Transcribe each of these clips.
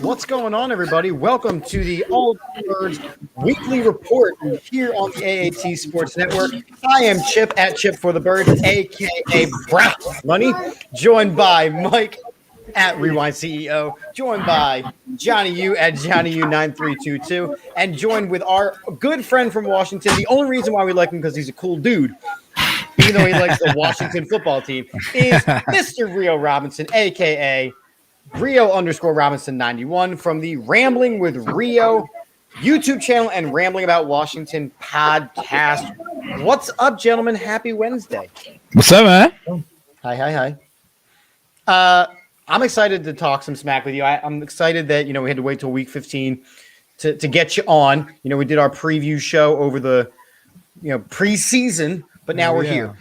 What's going on, everybody? Welcome to the AATBirds Weekly Report here on the AAT Sports Network. I am Chip at Chip for the Birds, a.k.a. Brown Money, joined by Mike at Rewind CEO, joined by Johnny U at Johnny U9322, and joined with our good friend from Washington. The only reason why we like him because he's a cool dude, even though he likes the Washington football team, is Mr. Rio Robinson, a.k.a. Rio_Robinson 91 from the Rambling with Rio YouTube channel and Rambling About Washington podcast. What's up, gentlemen? Happy Wednesday. What's up, man? Hi. I'm excited to talk some smack with you. I'm excited that, we had to wait till week 15 to get you on. We did our preview show over the, preseason, but now we're here.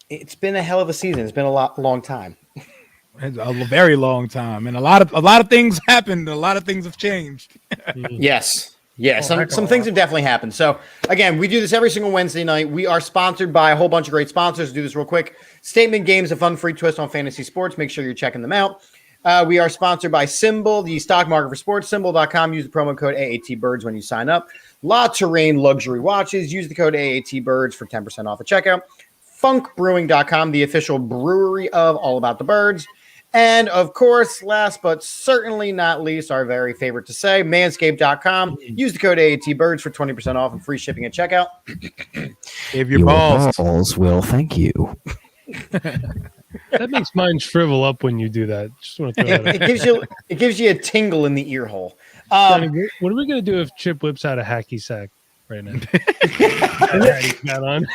It's been a hell of a season. It's been a long time. It's a very long time, and a lot of things happened. A lot of things have changed. Yes. Some things have definitely happened. So again, we do this every single Wednesday night. We are sponsored by a whole bunch of great sponsors. Do this real quick. Statement Games, a fun free twist on fantasy sports. Make sure you're checking them out. We are sponsored by Symbol, the stock market for sports. Symbol.com. Use the promo code AATBirds when you sign up. La Terrain Luxury Watches. Use the code AATBirds for 10% off at checkout. Funkbrewing.com, the official brewery of All About the Birds. And, of course, last but certainly not least, our very favorite to say, manscaped.com. Use the code AATBirds for 20% off and free shipping at checkout. If your balls will thank you. That makes mine shrivel up when you do that. Just want to throw that out. It gives you a tingle in the ear hole. What are we going to do if Chip whips out a hacky sack right now? Not on.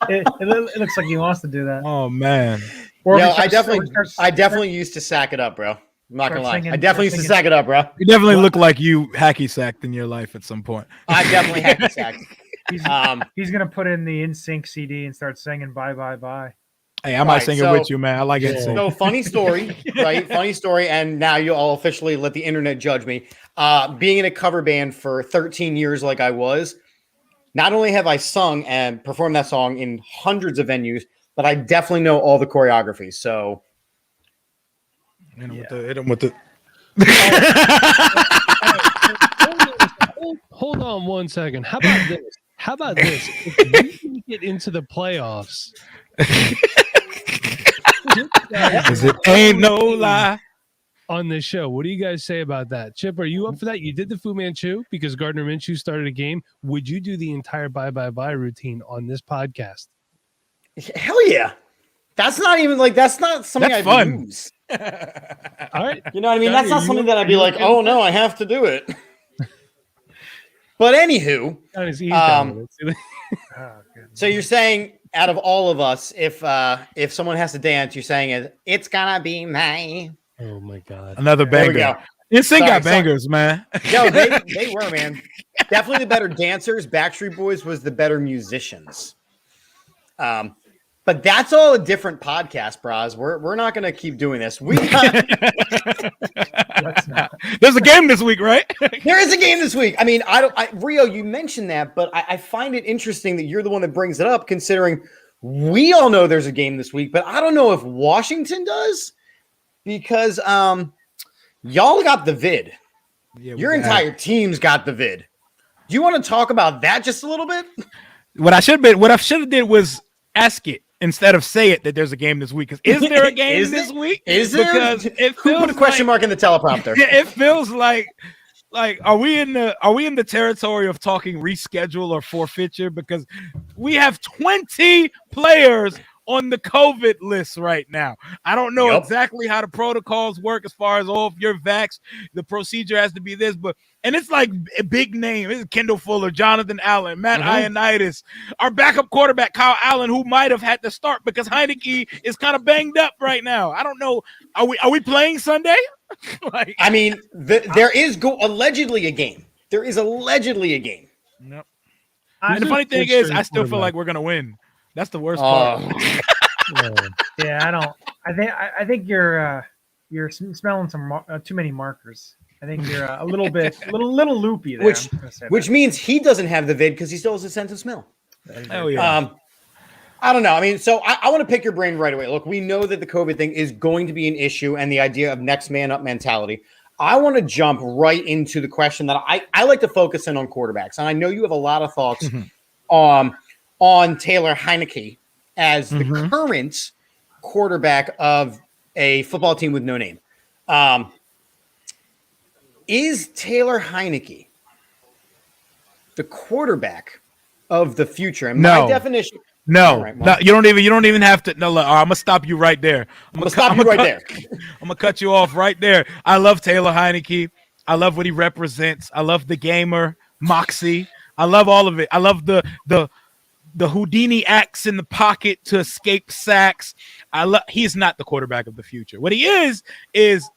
It looks like he wants to do that. Oh, man. I definitely used to sack it up, bro. I'm not gonna lie. I definitely used to sack it up, bro. You definitely look like you hacky sacked in your life at some point. I definitely hacky sacked. He's gonna put in the NSYNC CD and start singing "Bye Bye Bye." Hey, I might sing it with you, man. I like it. So funny story, right? Funny story, and now you all officially let the internet judge me. Being in a cover band for 13 years, like I was, not only have I sung and performed that song in hundreds of venues, but I definitely know all the choreography. So, hit him with the. Hold on 1 second. How about this? If we get into the playoffs, Because it ain't no lie. On this show, what do you guys say about that? Chip, are you up for that? You did the Fu Manchu because Gardner Minshew started a game. Would you do the entire bye bye bye routine on this podcast? Hell yeah. That's not something I'd fun. lose. All right. You know what I mean? That's not something that I'd be like, oh no, I have to do it. But anywho, so you're saying out of all of us, if someone has to dance, you're saying it's gonna be me. Oh my God. Another banger. NSYNC got bangers, man. Yo, they were, man. Definitely the better dancers. Backstreet Boys was the better musicians. But that's all a different podcast, bros. We're not going to keep doing this. There's a game this week, right? There is a game this week. I mean, Rio, you mentioned that, but I find it interesting that you're the one that brings it up, considering we all know there's a game this week, but I don't know if Washington does because y'all got the vid. Yeah, your entire team's got the vid. Do you want to talk about that just a little bit? What I should have did was ask it instead of say it that there's a game this week. Is there a game this week? Is there? Because who put a question mark in the teleprompter? It feels like are we in the territory of talking reschedule or forfeiture? Because we have 20 players on the COVID list right now. I don't know exactly how the protocols work as far as if you're vaxxed, the procedure has to be this, and it's like a big name. It's Kendall Fuller, Jonathan Allen, Matt Ioannidis, our backup quarterback, Kyle Allen, who might have had to start because Heineke is kind of banged up right now. I don't know. Are we playing Sunday? There is allegedly a game. There is allegedly a game. Nope. And the funny thing is, I still feel like we're gonna win. That's the worst part. Yeah, I think you're smelling some too many markers. I think you're a little loopy there. Which means he doesn't have the vid because he still has a sense of smell. Oh yeah. I don't know. I mean, so I want to pick your brain right away. Look, we know that the COVID thing is going to be an issue and the idea of next man up mentality. I want to jump right into the question that I like to focus in on quarterbacks. And I know you have a lot of thoughts on Taylor Heineke as the current quarterback of a football team with no name. Is Taylor Heineke the quarterback of the future? And my definition. No, right, no, you don't even have to. No, look, I'm gonna stop you right there. I'm gonna cut you off right there. I love Taylor Heineke. I love what he represents. I love the gamer moxie. I love all of it. I love the Houdini acts in the pocket to escape sacks. He's not the quarterback of the future. What he is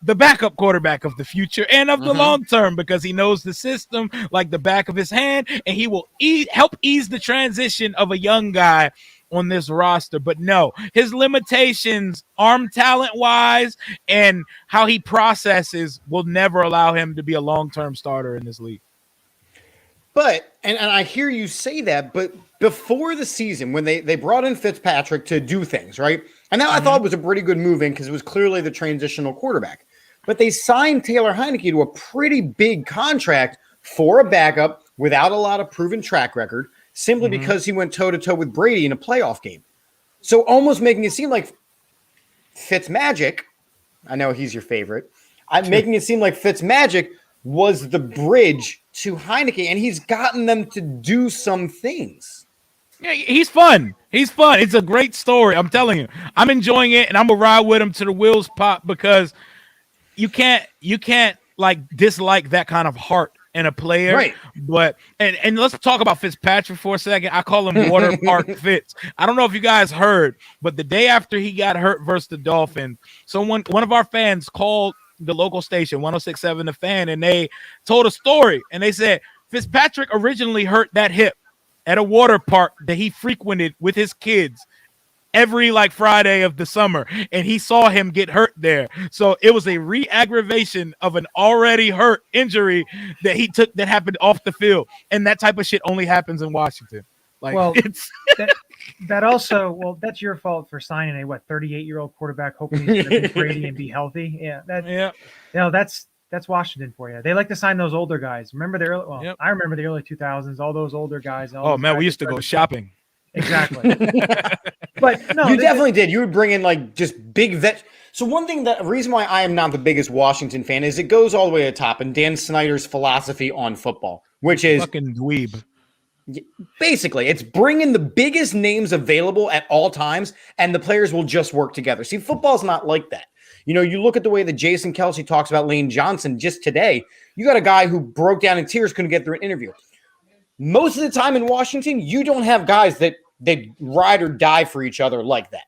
the backup quarterback of the future and of the long term, because he knows the system like the back of his hand, and he will help ease the transition of a young guy on this roster. But no, his limitations, arm talent wise, and how he processes will never allow him to be a long-term starter in this league. But, and I hear you say that, but before the season, when they brought in Fitzpatrick to do things, right? And that I thought was a pretty good move in because it was clearly the transitional quarterback. But they signed Taylor Heineke to a pretty big contract for a backup without a lot of proven track record, simply because he went toe-to-toe with Brady in a playoff game. So almost making it seem like Fitzmagic, I know he's your favorite, making it seem like Fitzmagic was the bridge to Heineke, and he's gotten them to do some things. Yeah, he's fun. He's fun. It's a great story. I'm telling you. I'm enjoying it, and I'm gonna ride with him to the wheels pop, because you can't like dislike that kind of heart in a player. Right. But and let's talk about Fitzpatrick for a second. I call him Water Park Fitz. I don't know if you guys heard, but the day after he got hurt versus the Dolphins, one of our fans called the local station 106.7 The Fan, and they told a story, and they said Fitzpatrick originally hurt that hip at a water park that he frequented with his kids every Friday of the summer, and he saw him get hurt there. So it was a re-aggravation of an already hurt injury that he took that happened off the field, and that type of shit only happens in Washington. It's that also, well, that's your fault for signing a 38-year-old quarterback hoping he's going to beat Brady and be healthy. Yeah, that's Washington for you. They like to sign those older guys. Remember the early? I remember the early 2000s. All those older guys. Oh man, we used to go shopping. Exactly. But no, you definitely did. You would bring in just big vet. So one thing, the reason why I am not the biggest Washington fan is it goes all the way to the top, and Dan Snyder's philosophy on football, which is fucking dweeb. Basically, it's bringing the biggest names available at all times, and the players will just work together. See, football's not like that. You know, you look at the way that Jason Kelsey talks about Lane Johnson just today. You got a guy who broke down in tears, couldn't get through an interview. Most of the time in Washington, you don't have guys that they ride or die for each other like that.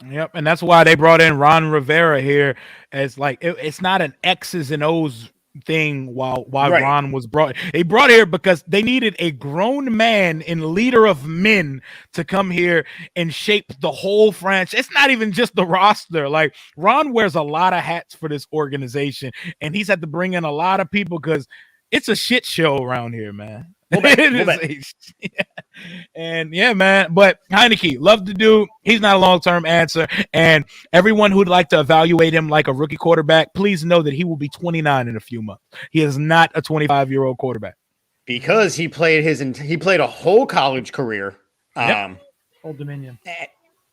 Yep, and that's why they brought in Ron Rivera here as it's not an X's and O's thing while right. Ron was brought. He brought here because they needed a grown man and leader of men to come here and shape the whole franchise. It's not even just the roster. Ron wears a lot of hats for this organization, and he's had to bring in a lot of people because it's a shit show around here, man. And yeah, man. But Heineke, love the dude. He's not a long-term answer. And everyone who'd like to evaluate him like a rookie quarterback, please know that he will be 29 in a few months. He is not a 25-year-old quarterback. Because he played a whole college career. Old Dominion.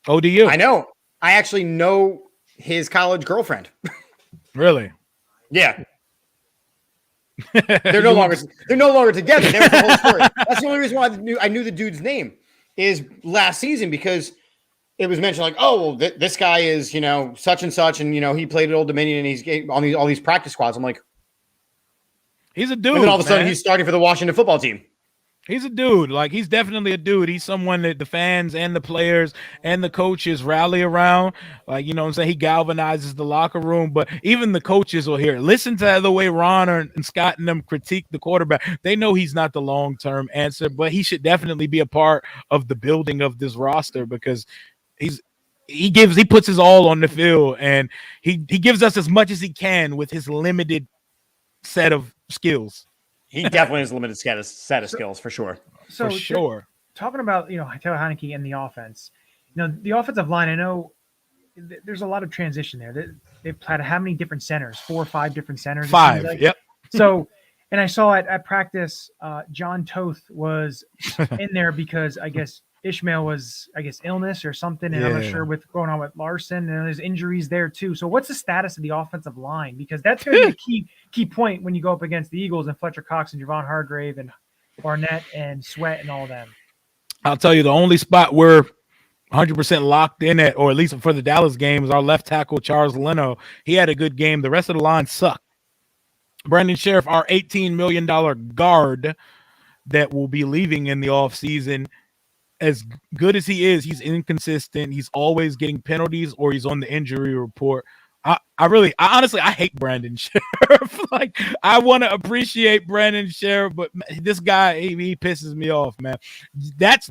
ODU. I know. I actually know his college girlfriend. Really? Yeah. They're no longer together. There's the whole story. That's the only reason why I knew the dude's name is last season, because it was mentioned this guy is, such and such, and he played at Old Dominion and he's on all these practice squads. I'm like, he's a dude. And then all of a sudden he's starting for the Washington football team. He's a dude. He's definitely a dude. He's someone that the fans and the players and the coaches rally around. He galvanizes the locker room. But even the coaches will hear it. Listen to the way Ron and Scott and them critique the quarterback. They know he's not the long-term answer, but he should definitely be a part of the building of this roster, because he puts his all on the field, and he gives us as much as he can with his limited set of skills. He definitely has a limited set of skills, for sure. So for sure. talking about Taylor Heineke and the offense. The offensive line. I know there's a lot of transition there. They've had how many different centers? 4 or 5 different centers. Five. Like. Yep. So, and I saw at practice, John Toth was in there because I guess Ishmael was, illness or something, and I'm not sure what's going on with Larson, and there's injuries there too. So, what's the status of the offensive line? Because that's going to be a key point when you go up against the Eagles and Fletcher Cox and Javon Hargrave and Barnett and Sweat and all them. I'll tell you, the only spot we're 100% locked in at, or at least for the Dallas game, is our left tackle, Charles Leno. He had a good game. The rest of the line sucked. Brandon Sheriff, our $18 million guard that will be leaving in the offseason, as good as he is, he's inconsistent. He's always getting penalties or he's on the injury report. I honestly hate Brandon Sheriff. Like, I want to appreciate Brandon Sheriff, but this guy, he pisses me off, man. That's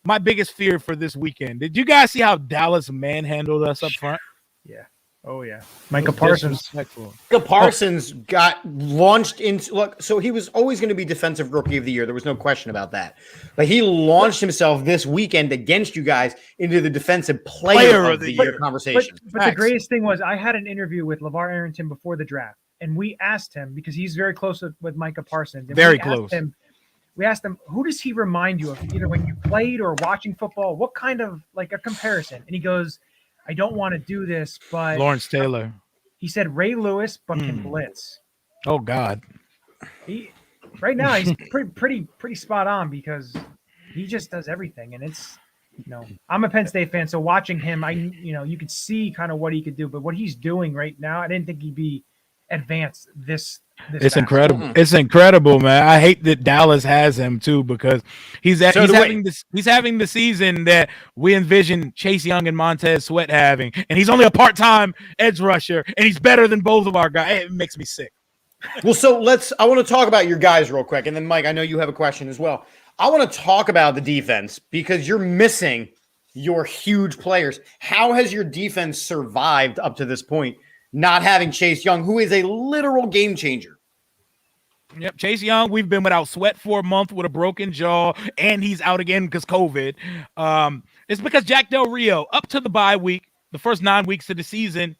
my biggest fear for this weekend. Did you guys see how Dallas manhandled us up front? Yeah. Oh, yeah. Micah Parsons. Micah Parsons got launched into so he was always going to be defensive rookie of the year. There was no question about that. But he launched himself this weekend against you guys into the defensive player of the year conversation. But the greatest thing was I had an interview with LeVar Arrington before the draft, and we asked him, because he's very close with Micah Parsons. And very close. We asked him, who does he remind you of, either when you played or watching football? What kind of, like, a comparison? And he goes, I don't want to do this, but Lawrence Taylor. He said Ray Lewis, but can blitz. Oh God. Right now he's pretty spot on, because he just does everything, and it's I'm a Penn State fan, so watching him, you could see kind of what he could do, but what he's doing right now, I didn't think he'd be advanced this it's fast. Incredible. It's incredible, man. I hate that Dallas has him too, because he's having the season that we envision Chase Young and Montez Sweat having, and he's only a part-time edge rusher, and he's better than both of our guys. It makes me sick. Well, so I want to talk about your guys real quick, and then Mike, I know you have a question as well. I want to talk about the defense, because you're missing your huge players. How has your defense survived up to this point, not having Chase Young, who is a literal game changer? Yep, Chase Young, we've been without Sweat for a month with a broken jaw, and he's out again because COVID. It's because Jack Del Rio, up to the bye week, the first 9 weeks of the season,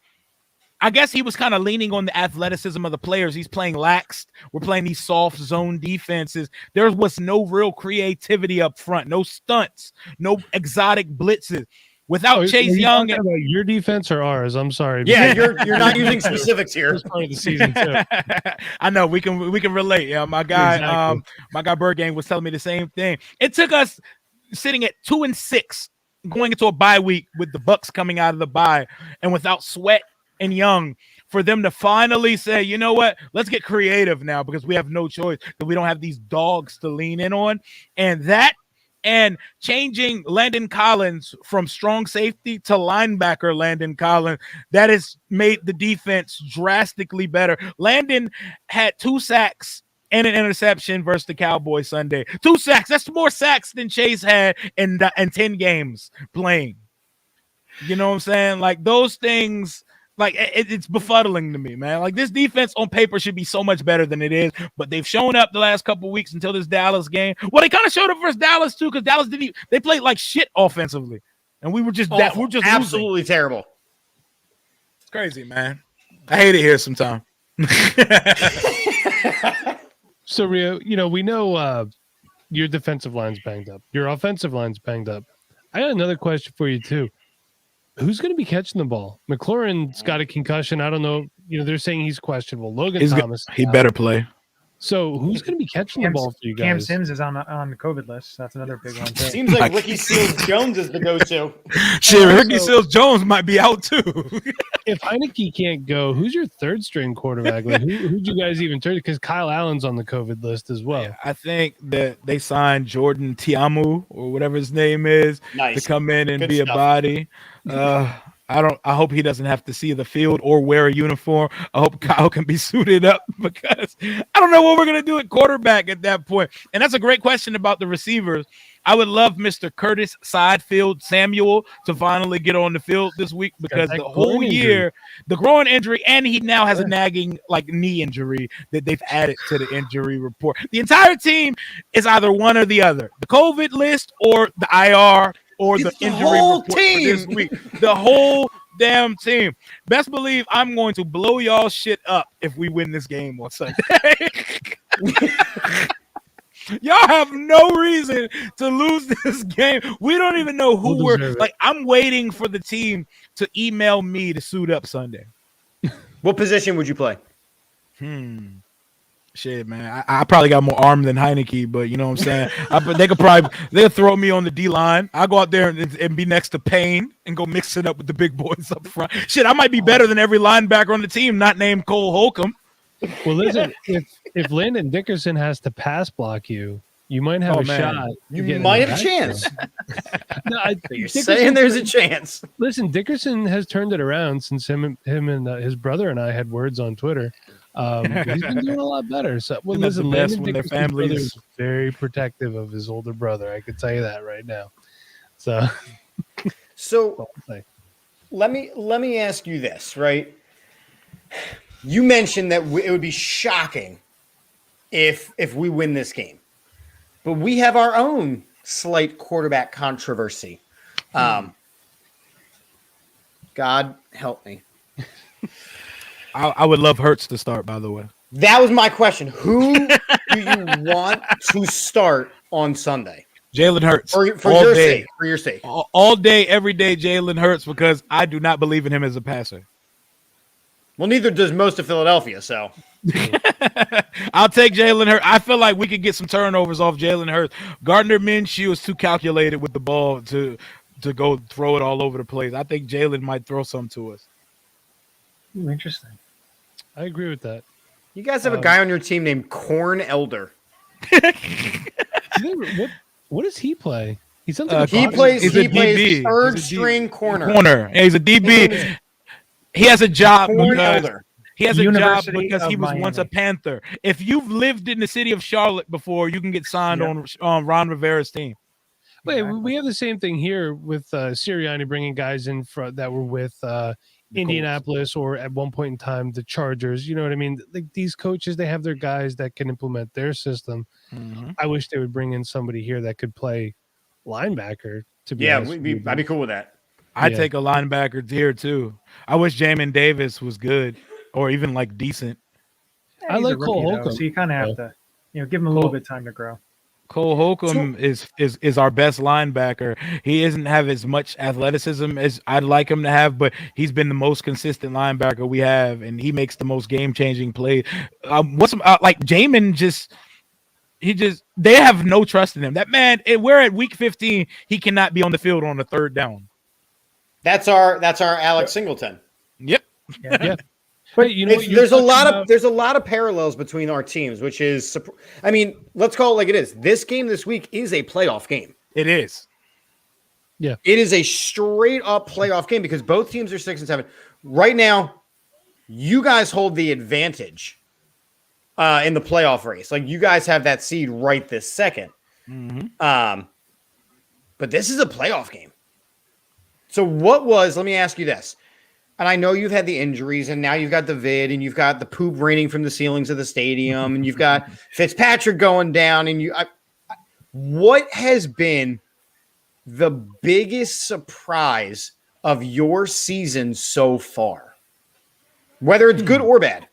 I guess he was kind of leaning on the athleticism of the players. He's playing lax. We're playing these soft zone defenses. There was no real creativity up front, no stunts, no exotic blitzes. Without Chase Young, about your defense or ours? I'm sorry. Yeah, you're not using specifics here. This part of the season too. I know we can relate. Yeah, my guy, my guy Bergang was telling me the same thing. It took us sitting at 2-6, going into a bye week with the Bucks coming out of the bye, and without Sweat and Young, for them to finally say, you know what, let's get creative now, because we have no choice, because we don't have these dogs to lean in on, and changing Landon Collins from strong safety to linebacker Landon Collins, that has made the defense drastically better. Landon had 2 sacks and an interception versus the Cowboys Sunday. 2 sacks. That's more sacks than Chase had in 10 games playing. You know what I'm saying? Like, those things, like, it's befuddling to me, man. Like, this defense on paper should be so much better than it is, but they've shown up the last couple of weeks until this Dallas game. Well, they kind of showed up versus Dallas too, because Dallas they played like shit offensively, and we were just absolutely losing. Terrible. It's crazy, man. I hate it here sometimes. So Rio, we know your defensive line's banged up, your offensive line's banged up. I got another question for you too. Who's going to be catching the ball? McLaurin's got a concussion. I don't know. They're saying he's questionable. Logan Thomas. He better play. So who's going to be catching the ball for you guys? Cam Sims is on the COVID list. That's another big one too. Seems like Ricky Seals-Jones is the go-to. Shit, Ricky Seals-Jones might be out too. If Heineke can't go, who's your third string quarterback? Like, who'd you guys even turn? Because Kyle Allen's on the COVID list as well. Yeah, I think that they signed Jordan Tiamu, or whatever his name is, to come in and be a body. I hope he doesn't have to see the field or wear a uniform. I hope Kyle can be suited up because I don't know what we're gonna do at quarterback at that point. And that's a great question about the receivers. I would love Mr. Curtis Sidefield Samuel to finally get on the field this week because the whole year, the groin injury, and he now has a nagging knee injury that they've added to the injury report. The entire team is either one or the other, the COVID list or the IR or the injury report for this week. The whole damn team. Best believe I'm going to blow y'all shit up if we win this game on Sunday. Y'all have no reason to lose this game. We don't even know who we're like. I'm waiting for the team to email me to suit up Sunday. What position would you play? Shit, man. I probably got more arm than Heineke, but you know what I'm saying? They'll throw me on the D-line. I'll go out there and be next to Payne and go mix it up with the big boys up front. Shit, I might be better than every linebacker on the team, not named Cole Holcomb. Well, listen, if Landon Dickerson has to pass block you, you might have a shot. You might have a chance. No, you're saying there's a chance. Listen, Dickerson has turned it around since him and his brother and I had words on Twitter. He's been doing a lot better. So, well, listen, Landon Dickerson's brother is very protective of his older brother. I can tell you that right now. So let me ask you this, right? You mentioned that it would be shocking if we win this game, but we have our own slight quarterback controversy. God help me. I would love Hurts to start, by the way. That was my question. Who do you want to start on Sunday? Jalen Hurts. For your sake. For your sake. All day, every day, Jalen Hurts, because I do not believe in him as a passer. Well, neither does most of Philadelphia, so. I'll take Jalen Hurts. I feel like we could get some turnovers off Jalen Hurts. Gardner Minshew is too calculated with the ball to go throw it all over the place. I think Jalen might throw some to us. Ooh, interesting. I agree with that. You guys have a guy on your team named Corn Elder. What does he play? He sounds like he plays third string corner. He's a DB. He has a job because he was once a Panther. If you've lived in the city of Charlotte before, you can get signed on Ron Rivera's team. Wait, we have the same thing here with Sirianni bringing guys in that were with Indianapolis or at one point in time the Chargers. You know what I mean? Like these coaches, they have their guys that can implement their system. Mm-hmm. I wish they would bring in somebody here that could play linebacker. To be I'd be cool with that. I'd take a linebacker here too. I wish Jamin Davis was good or even like decent. I like Cole Holcomb, so you kind of have to, give him a little bit of time to grow. Cole Holcomb is our best linebacker. He doesn't have as much athleticism as I'd like him to have, but he's been the most consistent linebacker we have, and he makes the most game-changing play. Jamin they have no trust in him. That man, we're at week 15. He cannot be on the field on the third down. That's our Alex Singleton. Yep. Yeah. But there's a lot of parallels between our teams, which is, I mean, let's call it like it is. This game this week is a playoff game. It is. Yeah. It is a straight up playoff game because both teams are 6-7. Right now, you guys hold the advantage in the playoff race. Like you guys have that seed right this second. Mm-hmm. But this is a playoff game. So let me ask you this. And I know you've had the injuries, and now you've got the vid, and you've got the poop raining from the ceilings of the stadium, and you've got Fitzpatrick going down. And what has been the biggest surprise of your season so far, whether it's good or bad?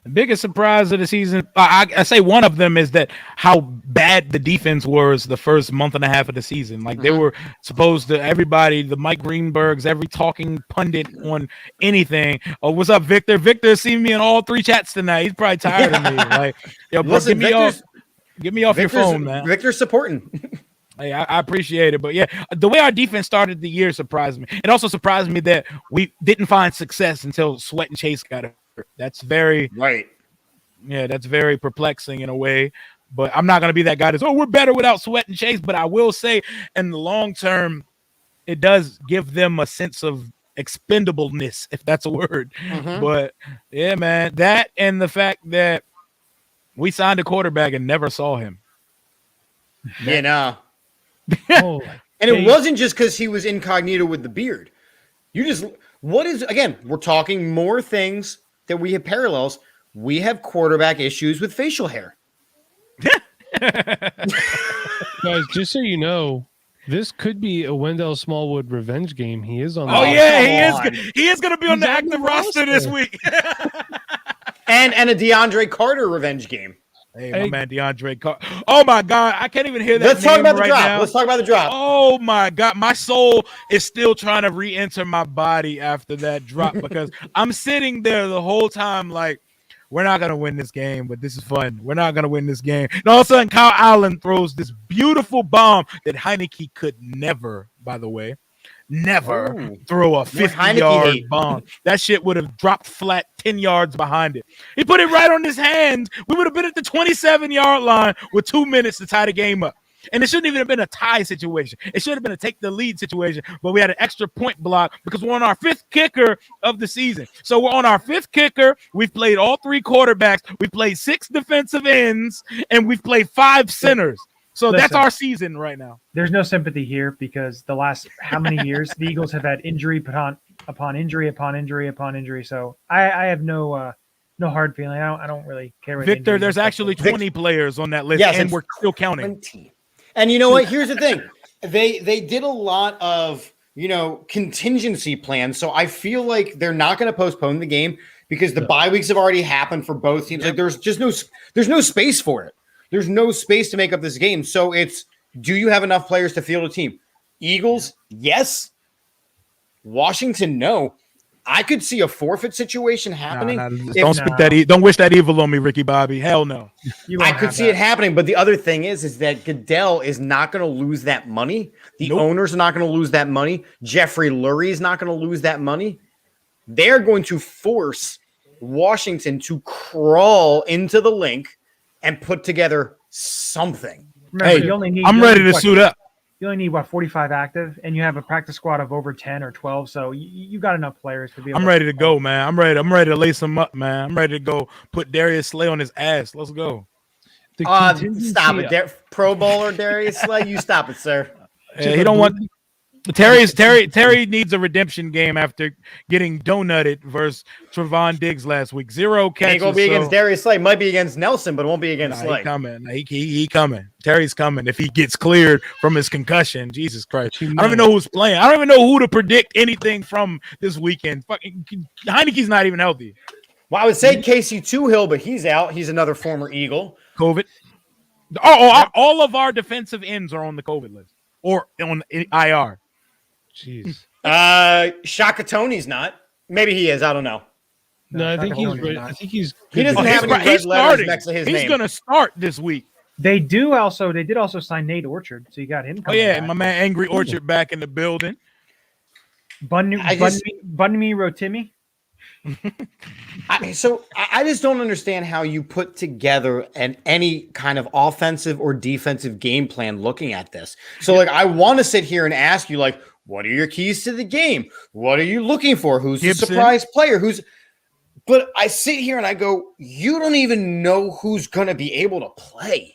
The biggest surprise of the season, I say one of them is that how bad the defense was the first month and a half of the season. Like they were supposed to, everybody, the Mike Greenbergs, every talking pundit on anything. Oh, what's up, Victor? Victor seen me in all 3 chats tonight. He's probably tired of me. Like, yo, bro, listen, get me off your phone, man. Victor's supporting. Hey, I appreciate it. But yeah, the way our defense started the year surprised me. It also surprised me that we didn't find success until Sweat and Chase got hurt. That's very right. Yeah, that's very perplexing in a way. But I'm not going to be that guy that's, we're better without Sweat and Chase. But I will say in the long term, it does give them a sense of expendableness, if that's a word. Mhm. But yeah, man, that and the fact that we signed a quarterback and never saw him. You know. Oh, And it wasn't just because he was incognito with the beard. Again, we're talking more things that we have parallels. We have quarterback issues with facial hair. guys, just so you know, this could be a Wendell Smallwood revenge game. He is on. Oh the yeah, he is going to be on the He's on the active roster this week. And a DeAndre Carter revenge game. Hey, my man, DeAndre Carter. Oh my God, I can't even hear that. Let's talk about the right drop. now. Let's talk about the drop. Oh my God, my soul is still trying to re-enter my body after that drop because I'm sitting there the whole time like, we're not gonna win this game, but this is fun. We're not gonna win this game. And all of a sudden, Kyle Allen throws this beautiful bomb that Heineke could never, by the way, throw a 50-yard bomb. That shit would have dropped flat 10 yards behind it. He put it right on his hands. We would have been at the 27-yard line with 2 minutes to tie the game up. And it shouldn't even have been a tie situation. It should have been a take the lead situation, but we had an extra point block because we're on our 5th kicker of the season. So we're on our 5th kicker. We've played all 3 quarterbacks. We've played 6 defensive ends, and we've played 5 centers. So that's our season right now. There's no sympathy here because the last how many years the Eagles have had injury upon injury upon injury upon injury. So I have no hard feeling. I don't really care. Victor, there's actually 20 players on that list, and we're still counting. 20. And you know what? Here's the thing. They did a lot of, contingency plans. So I feel like they're not going to postpone the game because the bye weeks have already happened for both teams. Like there's no space for it. There's no space to make up this game. So do you have enough players to field a team? Eagles, yes. Washington, no. I could see a forfeit situation happening. Don't wish that evil on me, Ricky Bobby. Hell no. I could see it happening, but the other thing is that Goodell is not going to lose that money. The owners are not going to lose that money. Jeffrey Lurie is not going to lose that money. They're going to force Washington to crawl into the link and put together something. Remember, I'm ready to suit up. You only need 45 active, and you have a practice squad of over 10 or 12. So you got enough players to be able. I'm ready to go, man. I'm ready to lace them up, man. I'm ready to go put Darius Slay on his ass. Let's go. Stop it, Pro Bowler Darius Slay. You stop it, sir. He don't want. Terry needs a redemption game after getting donutted versus Trevon Diggs last week. 0 catches. Ain't gonna be against Darius Slay. Might be against Nelson, but it won't be against Slay. He coming. Terry's coming. If he gets cleared from his concussion, Jesus Christ. I don't even know who's playing. I don't even know who to predict anything from this weekend. Fucking Heineke's not even healthy. Well, I would say Casey Toohill, but he's out. He's another former Eagle. COVID. All of our defensive ends are on the COVID list or on IR. Jeez. Shaka Tony's not. Maybe he is. I don't know. No, I think he's. He doesn't have any red letters next to his name. He's going to start this week. They did also sign Nate Orchard, so you got him. Back. My man Angry Orchard back in the building. Bunmi Rotimi. I just don't understand how you put together any kind of offensive or defensive game plan looking at this. So I want to sit here and ask you, what are your keys to the game? What are you looking for? Who's the surprise player? But I sit here and I go, you don't even know who's going to be able to play.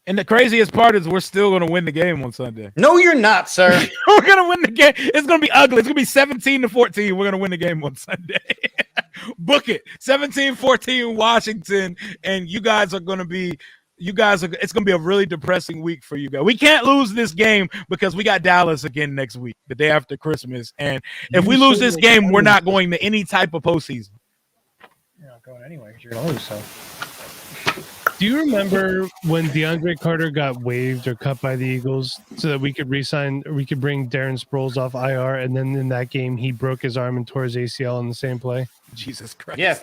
And the craziest part is we're still going to win the game on Sunday. No, you're not, sir. We're going to win the game. It's going to be ugly. It's going to be 17-14. We're going to win the game on Sunday. Book it. 17-14 Washington. And it's going to be a really depressing week for you guys. We can't lose this game because we got Dallas again next week, the day after Christmas. And if we lose this game, we're not going to any type of postseason. You're not going anywhere because you're going to lose, so. Do you remember when DeAndre Carter got waived or cut by the Eagles so that we could bring Darren Sproles off IR, and then in that game he broke his arm and tore his ACL in the same play? Jesus Christ. Yes.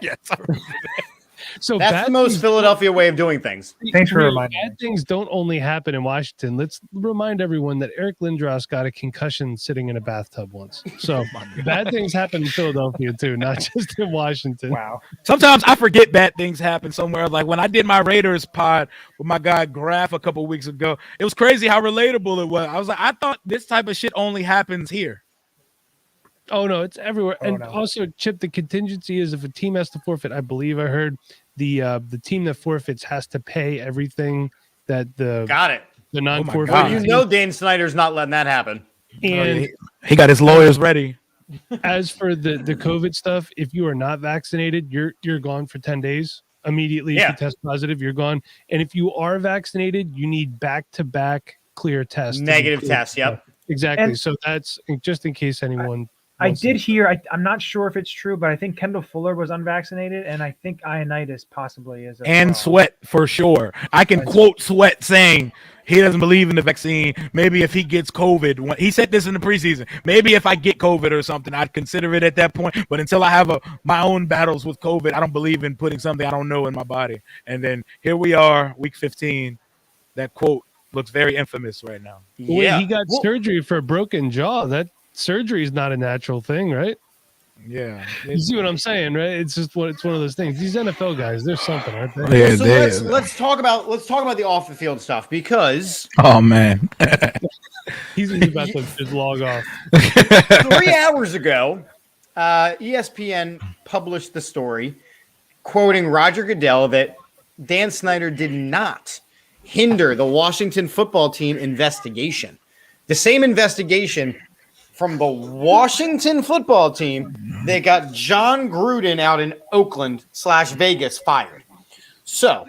So that's the most Philadelphia way of doing things. Thanks for reminding me. Bad things don't only happen in Washington. Let's remind everyone that Eric Lindros got a concussion sitting in a bathtub once. So bad things happen in Philadelphia too, not just in Washington. Wow. Sometimes I forget bad things happen somewhere. Like when I did my Raiders pod with my guy Graf a couple weeks ago, it was crazy how relatable it was. I was like, I thought this type of shit only happens here. Oh no, it's everywhere. Oh, And no. also, Chip, the contingency is if a team has to forfeit. I believe I heard the team that forfeits has to pay everything that the Got it. non-forfeit. God. Well, you know Dan Snyder's not letting that happen. And He got his lawyers ready. as for the COVID stuff, if you are not vaccinated, you're gone for 10 days. Immediately, if you test positive, you're gone. And if you are vaccinated, you need back-to-back clear tests. Negative tests, yep. Exactly. And- so that's just in case anyone. I wants did to- hear. I'm not sure if it's true, but I think Kendall Fuller was unvaccinated, and I think Ioannidis possibly is. And well. Sweat for sure. I can quote Sweat saying he doesn't believe in the vaccine. Maybe if he gets COVID, he said this in the preseason. Maybe if I get COVID or something, I'd consider it at that point. But until I have my own battles with COVID, I don't believe in putting something I don't know in my body. And then here we are, week 15. That quote looks very infamous right now. Wait, he got surgery for a broken jaw. That surgery is not a natural thing, right? Yeah. You see what I'm saying, right? It's just one of those things. These NFL guys, there's something, aren't they? Yeah, So let's talk about the off the field stuff because oh man. He's about to just log off. 3 hours ago, ESPN published the story quoting Roger Goodell that Dan Snyder did not hinder the Washington football team investigation. The same investigation from the Washington football team that got John Gruden out in Oakland/Vegas fired. So,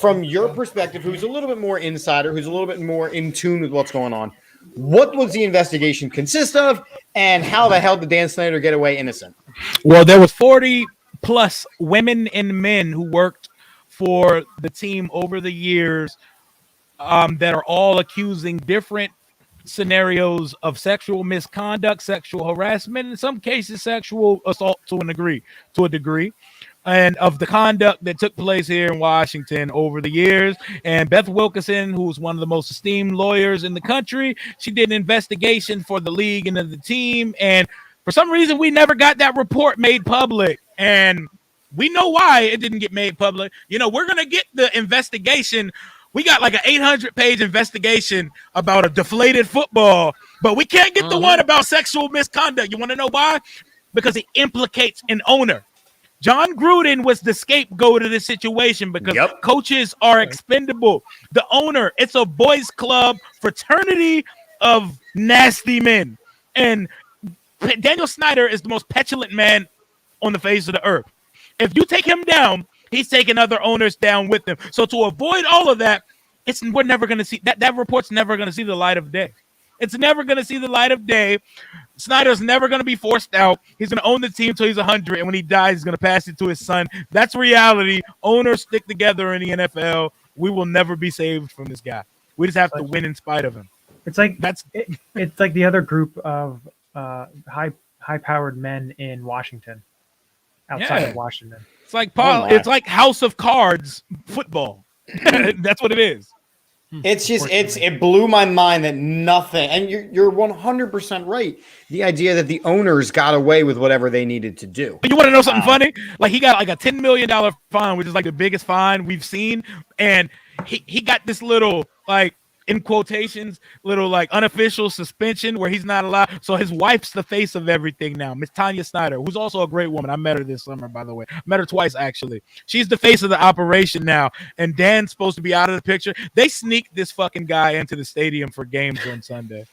from your perspective, who's a little bit more insider, who's a little bit more in tune with what's going on, what was the investigation consist of, and how the hell did Dan Snyder get away innocent? Well, there was 40 plus women and men who worked for the team over the years that are all accusing different scenarios of sexual misconduct, sexual harassment, in some cases sexual assault to a degree, and of the conduct that took place here in Washington over the years. And Beth Wilkinson, who's one of the most esteemed lawyers in the country, she did an investigation for the league and the team, and for some reason we never got that report made public, and we know why it didn't get made public. You know, we're gonna get the investigation. We got like an 800-page investigation about a deflated football, but we can't get the one about sexual misconduct. You want to know why? Because it implicates an owner. John Gruden was the scapegoat of this situation because coaches are expendable. The owner, it's a boys' club fraternity of nasty men. And Daniel Snyder is the most petulant man on the face of the earth. If you take him down, he's taking other owners down with him. So to avoid all of that, we're never going to see that report's never going to see the light of day. It's never going to see the light of day. Snyder's never going to be forced out. He's going to own the team till he's 100, and when he dies, he's going to pass it to his son. That's reality. Owners stick together in the NFL. We will never be saved from this guy. We just have to win in spite of him. It's like it's like the other group of high-powered men in Washington, outside of Washington. It's like it's like House of Cards football. That's what it is. It's just it blew my mind that nothing, and you're 100% right. The idea that the owners got away with whatever they needed to do. You want to know something funny? Like he got like a $10 million fine, which is like the biggest fine we've seen, and he got this little like, in quotations, little like unofficial suspension where he's not allowed. So his wife's the face of everything now, Miss Tanya Snyder, who's also a great woman. I met her this summer, by the way. I met her twice, actually. She's the face of the operation now. And Dan's supposed to be out of the picture. They sneaked this fucking guy into the stadium for games on Sunday.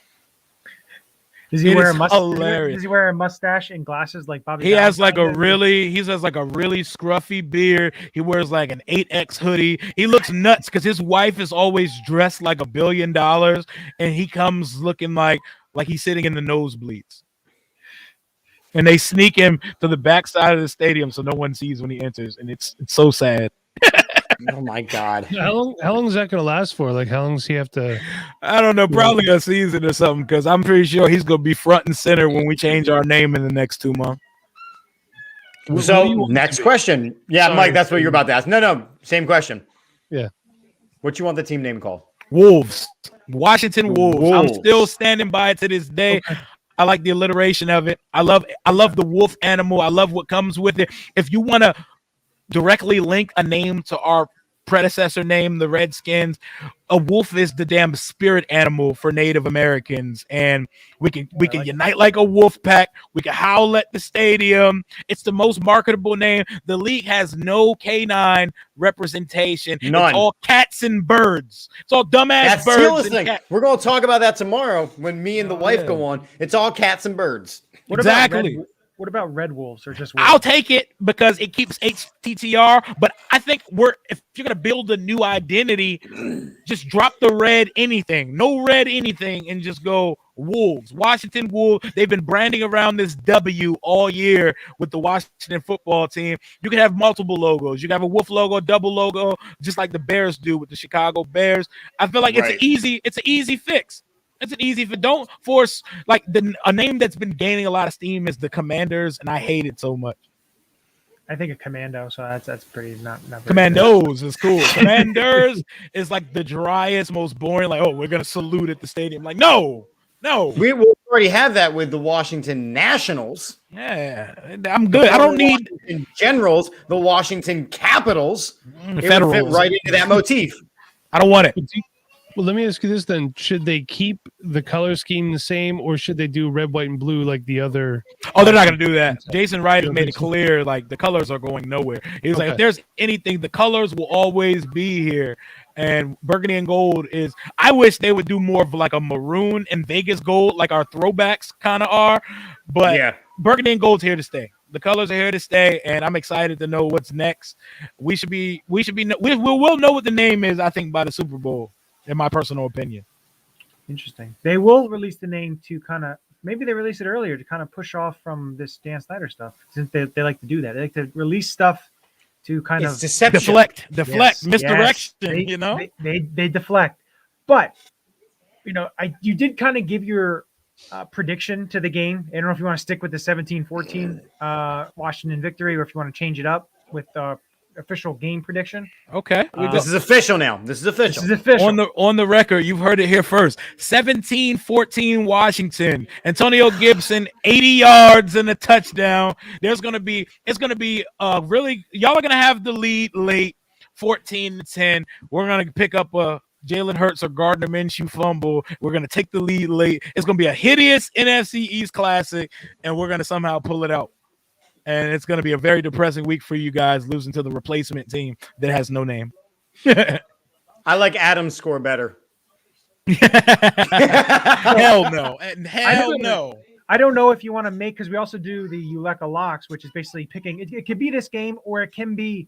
Does he wear a mustache? Hilarious. Does he wear a mustache and glasses like Bobby? He has like a really scruffy beard. He wears like an 8X hoodie. He looks nuts because his wife is always dressed like $1 billion, and he comes looking like he's sitting in the nosebleeds. And they sneak him to the back side of the stadium so no one sees when he enters, and it's so sad. Oh my God! How long is that going to last for? Like, how long does he have to? I don't know, probably a season or something, because I'm pretty sure he's going to be front and center when we change our name in the next 2 months. So next question. Yeah, Sorry. Mike, that's what you're about to ask. No, same question. Yeah. What you want the team name called? Wolves. Washington Wolves. I'm still standing by it to this day. Okay. I like the alliteration of it. I love the wolf animal. I love what comes with it. If you want to directly link a name to our predecessor name, the Redskins. A wolf is the damn spirit animal for Native Americans, and we can unite like a wolf pack. We can howl at the stadium. It's the most marketable name. The league has no canine representation. None. It's all cats and birds. It's all dumbass birds and cats. We're going to talk about that tomorrow when me and the wife go on. It's all cats and birds. Exactly. What about red wolves or just wolves? I'll take it because it keeps HTTR, but I think if you're going to build a new identity, just drop the red anything. No red anything and just go Wolves. Washington Wolves. They've been branding around this W all year with the Washington football team. You can have multiple logos. You can have a wolf logo, double logo, just like the Bears do with the Chicago Bears. I feel like it's an easy fix. It's an easy fit. Don't force a name that's been gaining a lot of steam is the Commanders, and I hate it so much. I think a commando, so that's pretty not very Commandos is cool. Commanders is like the driest, most boring. Like, oh, we're gonna salute at the stadium. Like, no. We already have that with the Washington Nationals. Yeah, I'm good. I don't need Washington Generals, the Washington Capitals. the It would fit Federals. right into that motif. I don't want it. Well, let me ask you this then. Should they keep the color scheme the same, or should they do red, white, and blue like the other? Oh, they're not going to do that. Jason Wright has made it clear, like, the colors are going nowhere. He's like, if there's anything, the colors will always be here. And burgundy and gold is – I wish they would do more of like a maroon and Vegas gold like our throwbacks kind of are. But burgundy and gold's here to stay. The colors are here to stay, and I'm excited to know what's next. We'll know what the name is, I think, by the Super Bowl. In my personal opinion. Interesting. They will release the name to kind of maybe they release it earlier to kind of push off from this Dan Snyder stuff. Since they like to do that. They like to release stuff to kind of deflect, yes, misdirection, yes. They deflect. But you did kind of give your prediction to the game. I don't know if you want to stick with the 17-14 Washington victory or if you want to change it up with official game prediction. Okay. This is official now. This is official. On the record, you've heard it here first. 17-14 Washington. Antonio Gibson, 80 yards and a touchdown. It's gonna be really y'all are gonna have the lead late, 14-10. We're gonna pick up a Jalen Hurts or Gardner Minshew fumble. We're gonna take the lead late. It's gonna be a hideous NFC East classic, and we're gonna somehow pull it out. And it's going to be a very depressing week for you guys losing to the replacement team that has no name. I like Adam's score better. Hell no. Hell no. I don't know if you want to make, because we also do the Eureka Locks, which is basically picking. It could be this game or it can be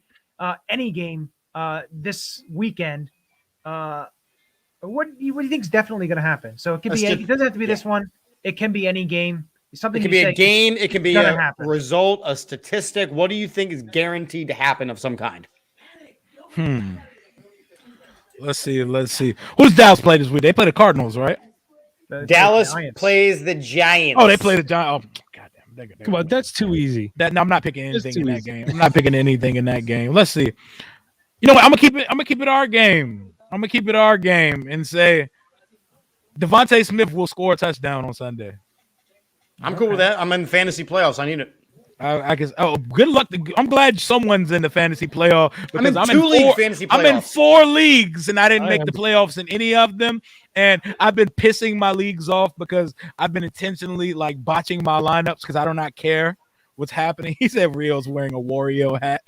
any game this weekend. What do you think is definitely going to happen? So it could be. It doesn't have to be this one. It can be any game. Something it can be a game. It can be a result, a statistic. What do you think is guaranteed to happen of some kind? Let's see. Who's Dallas play this week? They play the Cardinals, right? Dallas plays the Giants. Oh, they play the Giants. Oh, goddamn. Come on, that's too easy. No, I'm not picking anything in that game. I'm not picking anything in that game. Let's see. You know what? I'm gonna keep it our game. I'm gonna keep it our game and say Devontae Smith will score a touchdown on Sunday. I'm cool with that. I'm in the fantasy playoffs. I need it. I guess. Oh, good luck. I'm glad someone's in the fantasy playoff because I'm in 4 leagues and I didn't make the playoffs in any of them. And I've been pissing my leagues off because I've been intentionally botching my lineups because I do not care what's happening. He said Rio's wearing a Wario hat.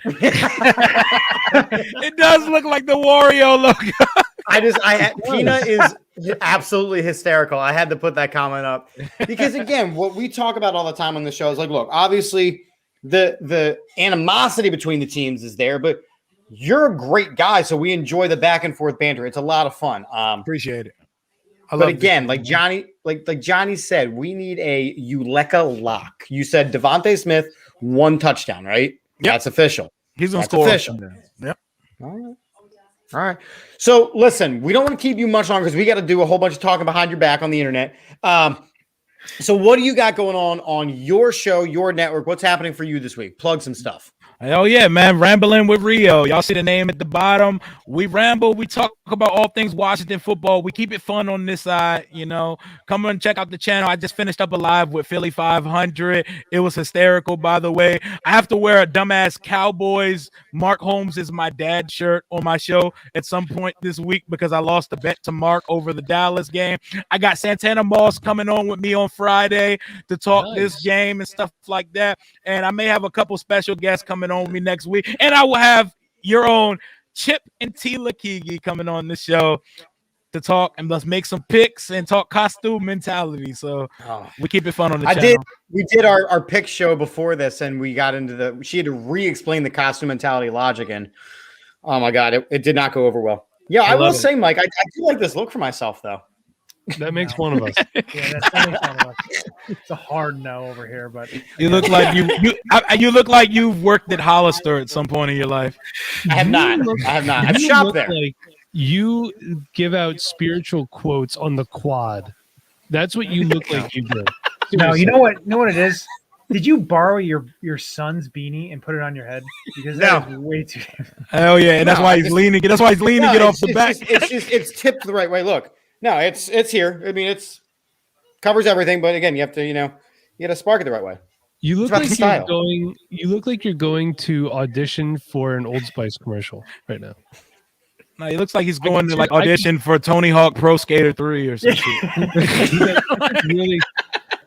It does look like the Wario logo. Peanut is absolutely hysterical. I had to put that comment up because, again, what we talk about all the time on the show is look, obviously the animosity between the teams is there, but you're a great guy, so we enjoy the back and forth banter. It's a lot of fun. Appreciate it. But again, like Johnny said, we need a Eureka lock. You said Devontae Smith 1 touchdown, right? Yep. That's official. He's gonna score. Official. Yep. All right. So listen, we don't want to keep you much longer because we got to do a whole bunch of talking behind your back on the internet. So what do you got going on your show, your network? What's happening for you this week? Plug some stuff. Oh yeah, man. Rambling with Rio. Y'all see the name at the bottom. We ramble. We talk about all things Washington football. We keep it fun on this side, you know. Come and check out the channel. I just finished up a live with Philly 500. It was hysterical, by the way. I have to wear a dumbass Cowboys Mark Holmes is my dad shirt on my show at some point this week because I lost a bet to Mark over the Dallas game. I got Santana Moss coming on with me on Friday to talk this game and stuff like that. And I may have a couple special guests coming on with me next week. And I will have your own Chip and Tila Kigi coming on the show to talk and let's make some picks and talk costume mentality. So we keep it fun on the channel. We did our pick show before this, and we got into she had to re-explain the costume mentality logic, and oh my god, it did not go over well. Yeah, I will say, Mike, I do like this look for myself though. That makes one of us. Yeah, that makes one of us. It's a hard no over here, but you look like you look like you've worked at Hollister at some point in your life. I have not. I've shopped there. Like you give out spiritual quotes on the quad. That's what you look like you do. No, you know what it is? Did you borrow your son's beanie and put it on your head? Because that is way too. Hell yeah, and that's why he's leaning. That's why he's leaning to get off the back. It's tipped the right way. Look, no, it's here. I mean, it's covers everything, but again, you have to you got to spark it the right way. You look like you're going. You look like you're going to audition for an Old Spice commercial right now. No, he looks like he's going to like audition for Tony Hawk Pro Skater 3 or something. Really,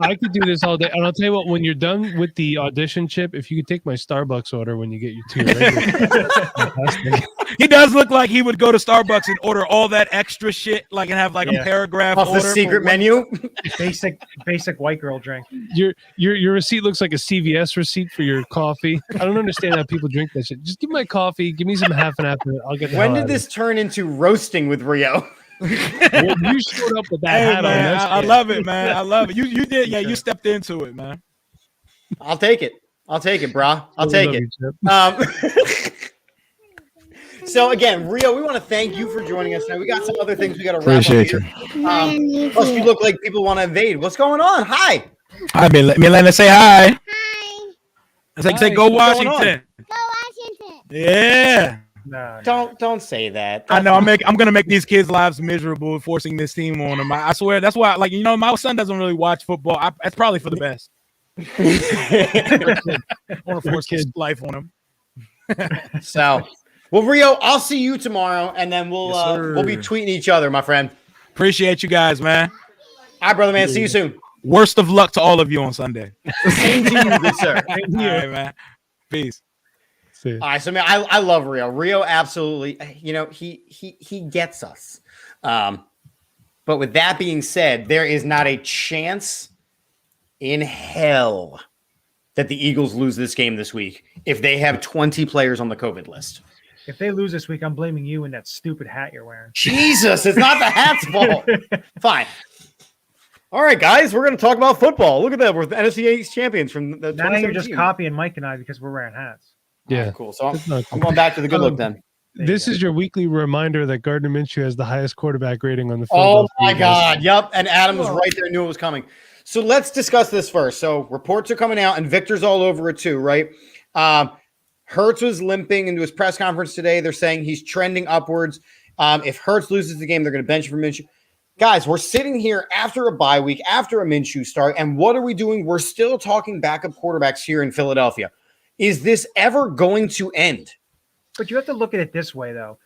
I could do this all day. And I'll tell you what, when you're done with the audition, Chip, if you could take my Starbucks order when you get your 2 regular. He does look like he would go to Starbucks and order all that extra shit, like and have like a paragraph off the secret menu. Basic white girl drink. Your receipt looks like a CVS receipt for your coffee. I don't understand how people drink that shit. Just give me my coffee. Give me some half and half. I'll get. When did this turn into roasting with Rio? Well, you showed up with that hat man, on. I love it, man. I love it. You did, yeah. You stepped into it, man. I'll take it, brah. I'll take it. So again, Rio, we want to thank you for joining us. Now we got some other things we got to wrap up here. Plus, you look like people want to invade. What's going on? Hi. Hi, Milena. Say hi. Hi. It's like say go Washington. Go Washington. Yeah. No. Don't say that. I know. I'm gonna make these kids' lives miserable forcing this team on them. I swear. That's why. Like my son doesn't really watch football. That's probably for the best. I want to force his life on him. So. Well, Rio, I'll see you tomorrow, and then we'll be tweeting each other, my friend. Appreciate you guys, man. All right, brother, man. See you soon. Worst of luck to all of you on Sunday. Same to you, good sir. All right, man. Peace. All right, so man, I love Rio. Rio absolutely, he gets us. But with that being said, there is not a chance in hell that the Eagles lose this game this week if they have 20 players on the COVID list. If they lose this week, I'm blaming you and that stupid hat you're wearing. Jesus, it's not the hat's fault. Fine. All right, guys, we're going to talk about football. Look at that. We're the NFC East champions from the Now you're just copying Mike and I because we're wearing hats. Yeah. Right, cool. So I'm going back to the good look then. This is your weekly reminder that Gardner Minshew has the highest quarterback rating on the field. Oh, my God. Yep. And Adam was right there. Knew it was coming. So let's discuss this first. So reports are coming out, and Victor's all over it too, right? Hurts was limping into his press conference today. They're saying he's trending upwards. If Hurts loses the game, they're going to bench for Minshew. Guys, we're sitting here after a bye week, after a Minshew start, and what are we doing? We're still talking backup quarterbacks here in Philadelphia. Is this ever going to end? But you have to look at it this way, though.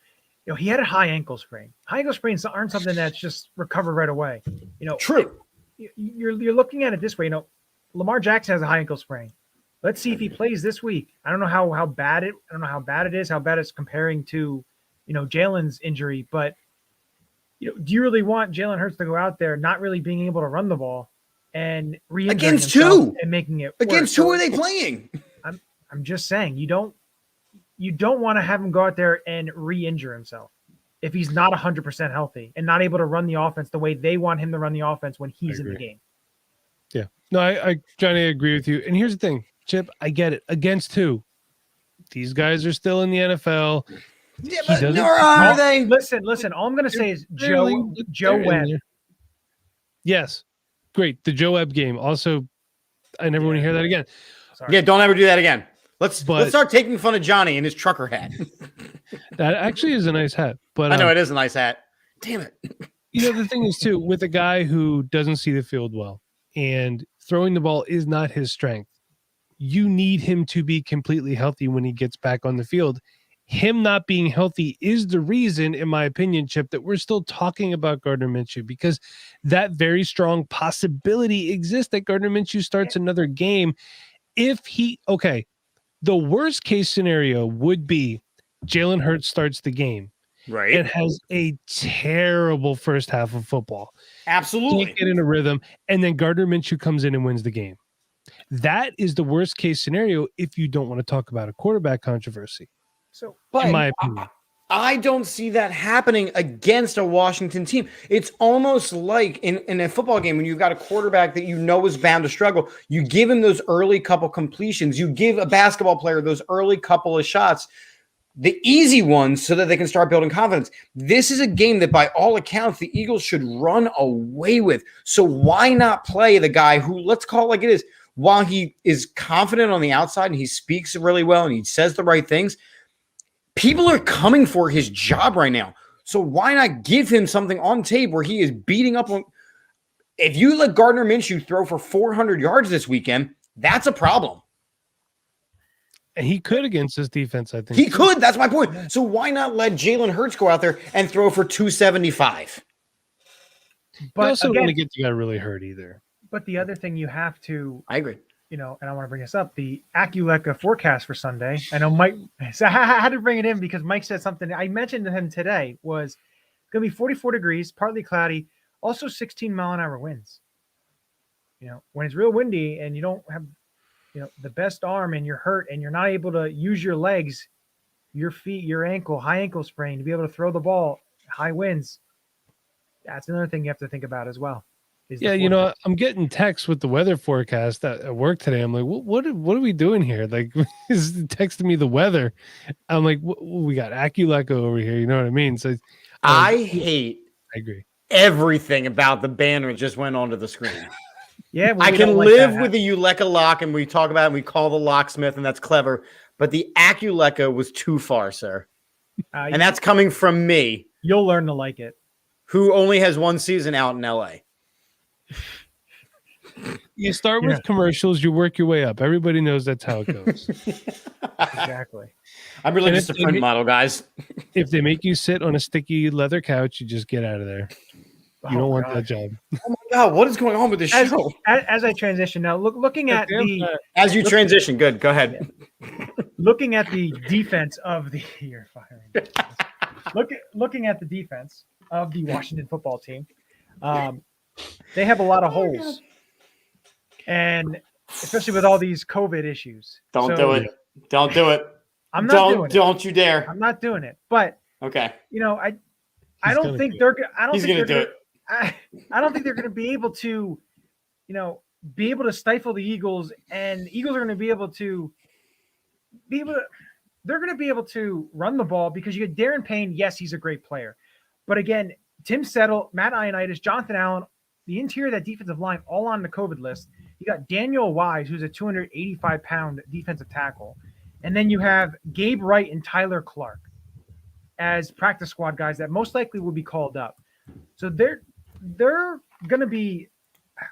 He had a high ankle sprain. High ankle sprains aren't something that's just recovered right away. True. You're looking at it this way. Lamar Jackson has a high ankle sprain. Let's see if he plays this week. I don't know how bad it is, how bad it's comparing to, Jalen's injury. But, do you really want Jalen Hurts to go out there not really being able to run the ball and re-injuring against himself who and making it against worse? who are they playing? I'm just saying you don't want to have him go out there and re-injure himself if he's not 100% healthy and not able to run the offense the way they want him to run the offense when he's in the game. Yeah. No, I Johnny, I agree with you. And here's the thing, Chip, I get it. Against who? These guys are still in the NFL. Yeah, but nor are they. Listen. All I'm going to say is Joe Webb. Yes. Great. The Joe Webb game. Also, I never want to hear that again. Sorry. Yeah, don't ever do that again. Let's start taking fun of Johnny in his trucker hat. That actually is a nice hat. But I know it is a nice hat. Damn it. The thing is, too, with a guy who doesn't see the field well and throwing the ball is not his strength, you need him to be completely healthy when he gets back on the field. Him not being healthy is the reason, in my opinion, Chip, that we're still talking about Gardner Minshew, because that very strong possibility exists that Gardner Minshew starts another game. The worst case scenario would be Jalen Hurts starts the game. Right. It has a terrible first half of football. Absolutely. Can't get in a rhythm, and then Gardner Minshew comes in and wins the game. That is the worst case scenario if you don't want to talk about a quarterback controversy. So, in my opinion, I don't see that happening against a Washington team. It's almost like in a football game when you've got a quarterback that you know is bound to struggle. You give him those early couple completions. You give a basketball player those early couple of shots, the easy ones, so that they can start building confidence. This is a game that, by all accounts, the Eagles should run away with. So why not play the guy who, let's call it like it is, while he is confident on the outside and he speaks really well and he says the right things, people are coming for his job right now. So why not give him something on tape where he is beating up on? If you let Gardner Minshew throw for 400 yards this weekend, that's a problem. And he could against this defense, I think. He could. That's my point. So why not let Jalen Hurts go out there and throw for 275? But you also don't want to get the guy really hurt either. But the other thing you have to, I agree. And I want to bring this up, the AccuLeca forecast for Sunday. I know Mike, so I had to bring it in because Mike said something I mentioned to him today was going to be 44 degrees, partly cloudy, also 16-mile-an-hour winds. When it's real windy and you don't have, the best arm and you're hurt and you're not able to use your legs, your feet, your ankle, high ankle sprain to be able to throw the ball, high winds. That's another thing you have to think about as well. Yeah, I'm getting texts with the weather forecast at work today. I'm like, what are we doing here? Like, is texting me the weather? I'm like, we got AccuLeca over here. You know what I mean? So I agree. Everything about the banner just went onto the screen. Yeah, I can live with the Uleca lock, and we talk about it, and we call the locksmith, and that's clever. But the AccuLeca was too far, sir. And that's coming from me. You'll learn to like it. Who only has one season out in LA. You start with commercials, you work your way up. Everybody knows that's how it goes. Exactly. I'm really just a print model, guys. If they make you sit on a sticky leather couch, you just get out of there. You don't want that job. Oh my God, what is going on with this show? As I transition now, looking at as you transition, good. Go ahead. Looking at the defense of the you're firing. Looking at the defense of the Washington football team, they have a lot of holes, and especially with all these COVID issues. Don't do it. Don't do it. I'm not doing it. Don't you dare. I'm not doing it. But okay. I don't think they're. I don't He's think going to do it. I don't think they're going to be able to, stifle the Eagles, and the Eagles are going to be able to they're going to be able to run the ball because you get Darren Payne. Yes, he's a great player. But again, Tim Settle, Matt Ioannidis, Jonathan Allen, the interior of that defensive line, all on the COVID list. You got Daniel Wise, who's a 285-pound defensive tackle. And then you have Gabe Wright and Tyler Clark as practice squad guys that most likely will be called up. So they're going to be,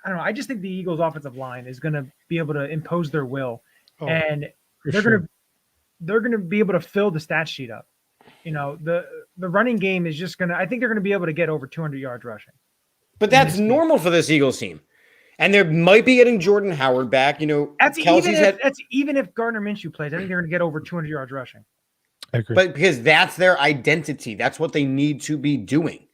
I don't know. I just think the Eagles offensive line is going to be able to impose their will. And they're going to be able to fill the stat sheet up. The running game is just going to, I think they're going to be able to get over 200 yards rushing. But that's normal for this Eagles team. And they might be getting Jordan Howard back. That's even if Gardner Minshew plays. I think they're going to get over 200 yards rushing. I agree. But because that's their identity. That's what they need to be doing.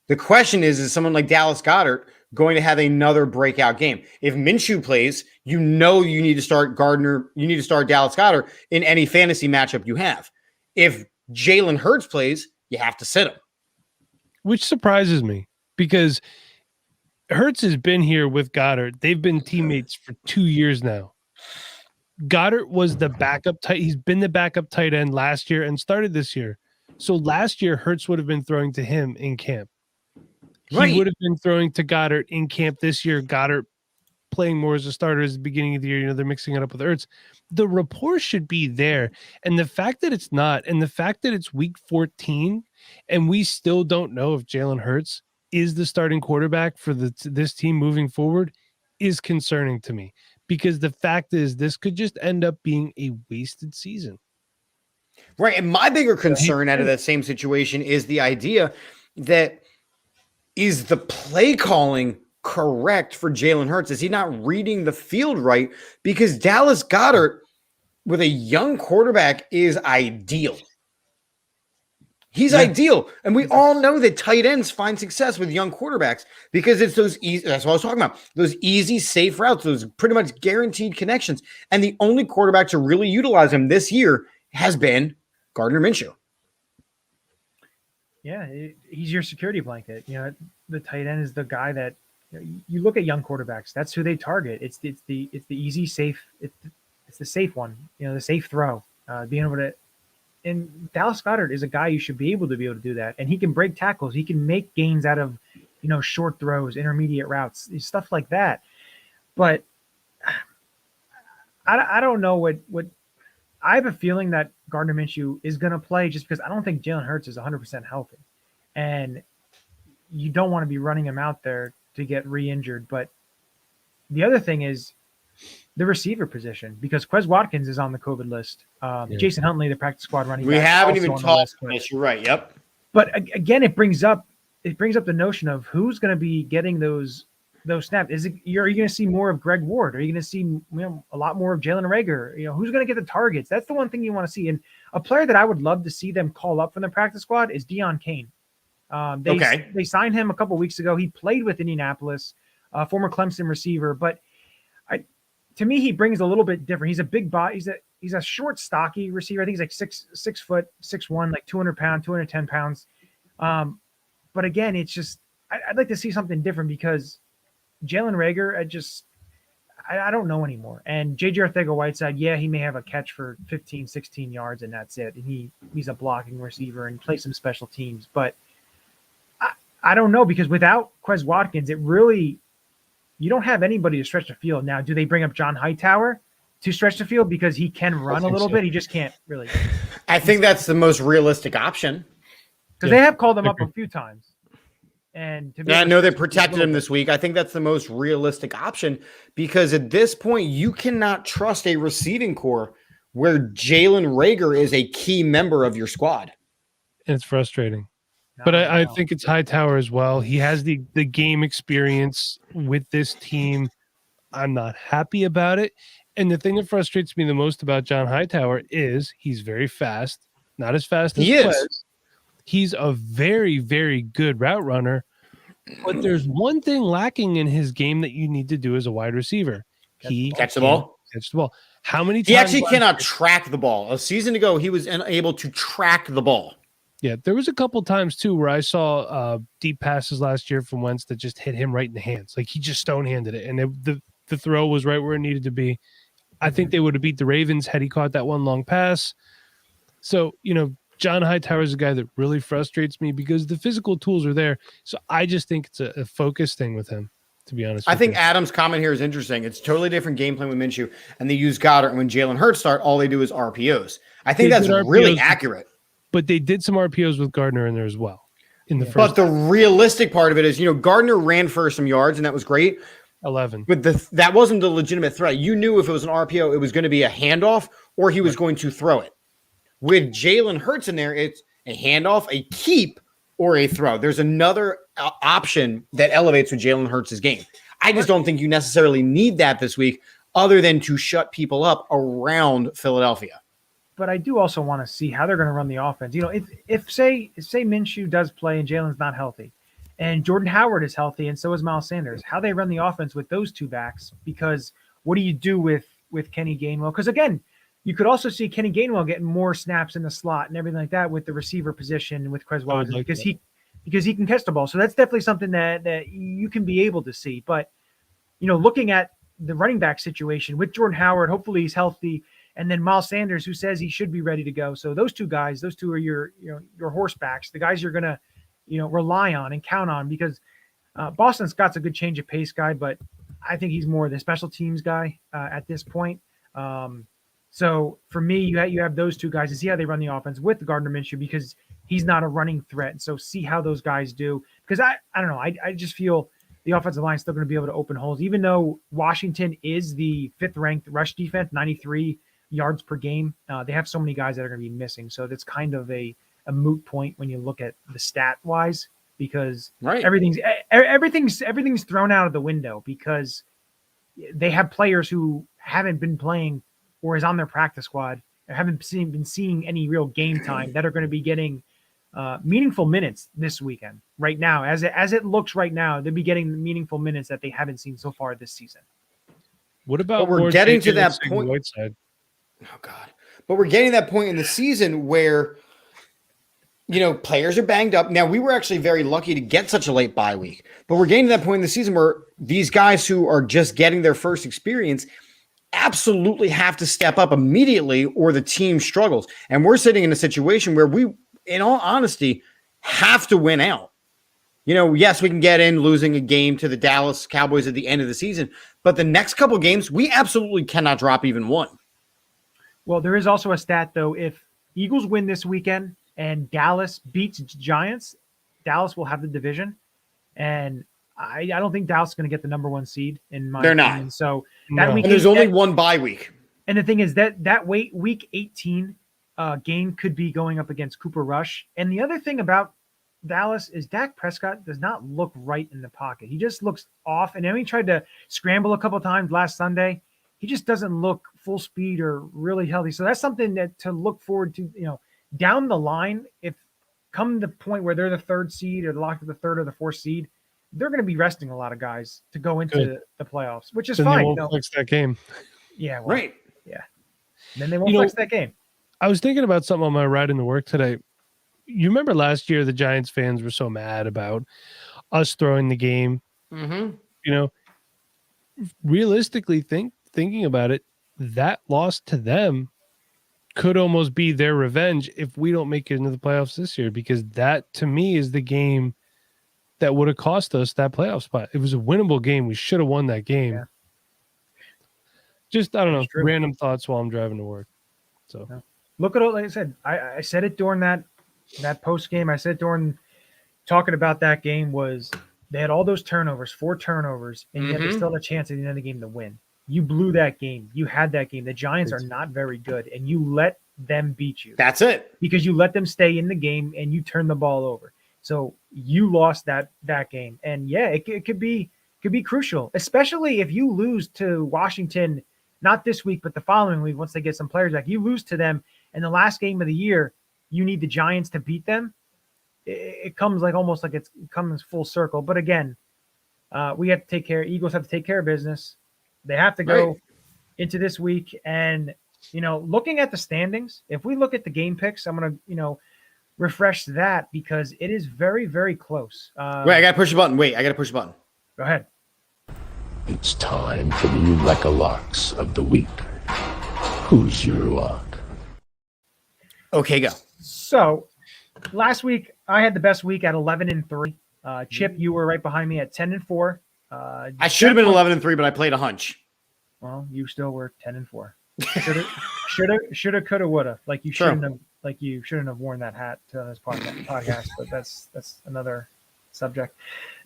The question is someone like Dallas Goedert going to have another breakout game? If Minshew plays, you need to start Gardner. You need to start Dallas Goedert in any fantasy matchup you have. If Jalen Hurts plays, you have to sit him. Which surprises me because Hurts has been here with Goddard. They've been teammates for 2 years now. Goddard was the backup tight. He's been the backup tight end last year and started this year. So last year, Hurts would have been throwing to him in camp. He would have been throwing to Goddard in camp this year. Goddard playing more as a starter at the beginning of the year. They're mixing it up with Ertz. The rapport should be there. And the fact that it's not, and the fact that it's week 14, and we still don't know if Jalen Hurts is the starting quarterback for this team moving forward is concerning to me, because the fact is this could just end up being a wasted season. Right. And my bigger concern out of that same situation is the idea that is the play calling correct for Jalen Hurts? Is he not reading the field right? Because Dallas Goedert with a young quarterback is ideal. He's ideal. And we all know that tight ends find success with young quarterbacks because it's those easy, that's what I was talking about, those easy, safe routes, those pretty much guaranteed connections. And the only quarterback to really utilize him this year has been Gardner Minshew. Yeah, he's your security blanket. The tight end is the guy that you look at young quarterbacks. That's who they target. It's the easy, safe. It's the safe one. The safe throw. Being able to. And Dallas Goedert is a guy you should be able to do that, and he can break tackles. He can make gains out of short throws, intermediate routes, stuff like that. But I don't know what. I have a feeling that Gardner Minshew is going to play just because I don't think Jalen Hurts is 100% healthy. And you don't want to be running him out there to get re-injured. But the other thing is the receiver position, because Quez Watkins is on the COVID list. Jason Huntley, the practice squad running back. We haven't even talked about this. You're right. Yep. But again, it brings up the notion of who's going to be getting those snaps. Are you going to see more of Greg Ward? Are you going to see a lot more of Jalen Reagor? Who's going to get the targets? That's the one thing you want to see. And a player that I would love to see them call up from the practice squad is Deon Cain. They signed him a couple weeks ago. He played with Indianapolis, former Clemson receiver. But to me, he brings a little bit different. He's a big body. He's a short, stocky receiver. I think he's like 6 foot, 6'1", like 200 pounds, 210 pounds. But again, it's just I'd like to see something different because Jalen Reagor, I don't know anymore. And J.J. Arcega-Whiteside, he may have a catch for 15, 16 yards, and that's it. And he's a blocking receiver and plays some special teams. But I don't know, because without Quez Watkins, you don't have anybody to stretch the field. Now, do they bring up John Hightower to stretch the field because he can run a little bit? He just can't really. I think that's the most realistic option. Because they have called him up a few times. And I know they protected him this week. I think that's the most realistic option because at this point, you cannot trust a receiving core where Jalen Reagor is a key member of your squad. And it's frustrating. But I think it's Hightower as well. He has the game experience with this team. I'm not happy about it. And the thing that frustrates me the most about John Hightower is he's very fast. Not as fast as he is. He's a very, very good route runner. But there's one thing lacking in his game that you need to do as a wide receiver. He catch the ball. Catch the ball. How many times he actually cannot track the ball? A season ago, he was unable to track the ball. Yeah, there was a couple times too where I saw deep passes last year from Wentz that just hit him right in the hands. Like he just stone-handed it, and the throw was right where it needed to be. I think they would have beat the Ravens had he caught that one long pass. So, John Hightower is a guy that really frustrates me because the physical tools are there. So I just think it's a focus thing with him, to be honest. I think Adam's comment here is interesting. It's totally different game plan with Minshew, and they use Goddard. And when Jalen Hurts start, all they do is RPOs. I think that's really accurate. But they did some RPOs with Gardner in there as well. But the realistic part of it is, Gardner ran for some yards, and that was great. 11. But that wasn't the legitimate threat. You knew if it was an RPO, it was going to be a handoff or he was going to throw it. With Jalen Hurts in there, it's a handoff, a keep, or a throw. There's another option that elevates with Jalen Hurts' game. I just don't think you necessarily need that this week other than to shut people up around Philadelphia. But I do also want to see how they're going to run the offense. If say Minshew does play and Jalen's not healthy, and Jordan Howard is healthy and so is Miles Sanders, how they run the offense with those two backs? Because what do you do with Kenny Gainwell? Because again, you could also see Kenny Gainwell getting more snaps in the slot and everything like that with the receiver position with Quez Watkins because he can catch the ball. So that's definitely something that you can be able to see. But looking at the running back situation with Jordan Howard, hopefully he's healthy. And then Miles Sanders, who says he should be ready to go. So those two are your horsebacks, the guys you're going to, rely on and count on because Boston Scott's a good change of pace guy, but I think he's more the special teams guy at this point. So for me, you have those two guys to see how they run the offense with Gardner Minshew because he's not a running threat. So see how those guys do. Because I don't know. I just feel the offensive line is still going to be able to open holes, even though Washington is the 5th ranked rush defense, 93 yards per game. They have so many guys that are going to be missing. So that's kind of a moot point when you look at the stat wise, because everything's thrown out of the window because they have players who haven't been playing or is on their practice squad and haven't been seeing any real game time that are going to be getting meaningful minutes this weekend. Right now, as it looks right now, they'll be getting meaningful minutes that they haven't seen so far this season. What about we're getting to that point? Whiteside? Oh God! But we're getting to that point in the season where players are banged up. Now, we were actually very lucky to get such a late bye week, but we're getting to that point in the season where these guys who are just getting their first experience absolutely have to step up immediately or the team struggles. And we're sitting in a situation where we, in all honesty, have to win out. Yes, we can get in losing a game to the Dallas Cowboys at the end of the season, but the next couple games, we absolutely cannot drop even one. Well, there is also a stat, though. If Eagles win this weekend and Dallas beats Giants, Dallas will have the division. And I don't think Dallas is going to get the number 1 seed in my opinion. Not. So that week, and there's only one bye week. And the thing is that week 18 game could be going up against Cooper Rush. And the other thing about Dallas is Dak Prescott does not look right in the pocket. He just looks off. And then he tried to scramble a couple of times last Sunday. He just doesn't look full speed or really healthy. So that's something that to look forward to, down the line, if come the point where they're the 3rd seed or locked at the 3rd or the 4th seed, they're going to be resting a lot of guys to go into the playoffs, which is then fine. They won't flex that game. Yeah. Well, right. Yeah. Then they won't flex that game. I was thinking about something on my ride into work today. You remember last year, the Giants fans were so mad about us throwing the game. Mm-hmm. Realistically thinking about it, that loss to them could almost be their revenge if we don't make it into the playoffs this year, because that to me is the game that would have cost us that playoff spot. It was a winnable game. We should have won that game. Yeah. Just, I don't know, random thoughts while I'm driving to work. So look at it. Like I said, I said it during that post game. I said during talking about that game was they had all those turnovers, 4 turnovers, and yet they still had a chance at the end of the game to win. You blew that game. You had that game. The Giants are not very good, and you let them beat you. That's it. Because you let them stay in the game, and you turn the ball over. So you lost that game. And, yeah, it could be crucial, especially if you lose to Washington, not this week, but the following week once they get some players back. You lose to them, and the last game of the year, you need the Giants to beat them. It comes almost like it comes full circle. But, again, we have to take care. Eagles have to take care of business. They have to go into this week. And, looking at the standings, if we look at the game picks, I'm going to, refresh that because it is very, very close. Wait, I got to push the button. Go ahead. It's time for the Eureka-Locks of the week. Who's your lock? Okay, go. So, last week I had the best week at 11-3. Chip, you were right behind me at 10-4. I should have been 11-3, but I played a hunch. Well, you still were 10-4. Shoulda, coulda, woulda. Like you shouldn't have. Like you shouldn't have worn that hat to this podcast. But that's another subject.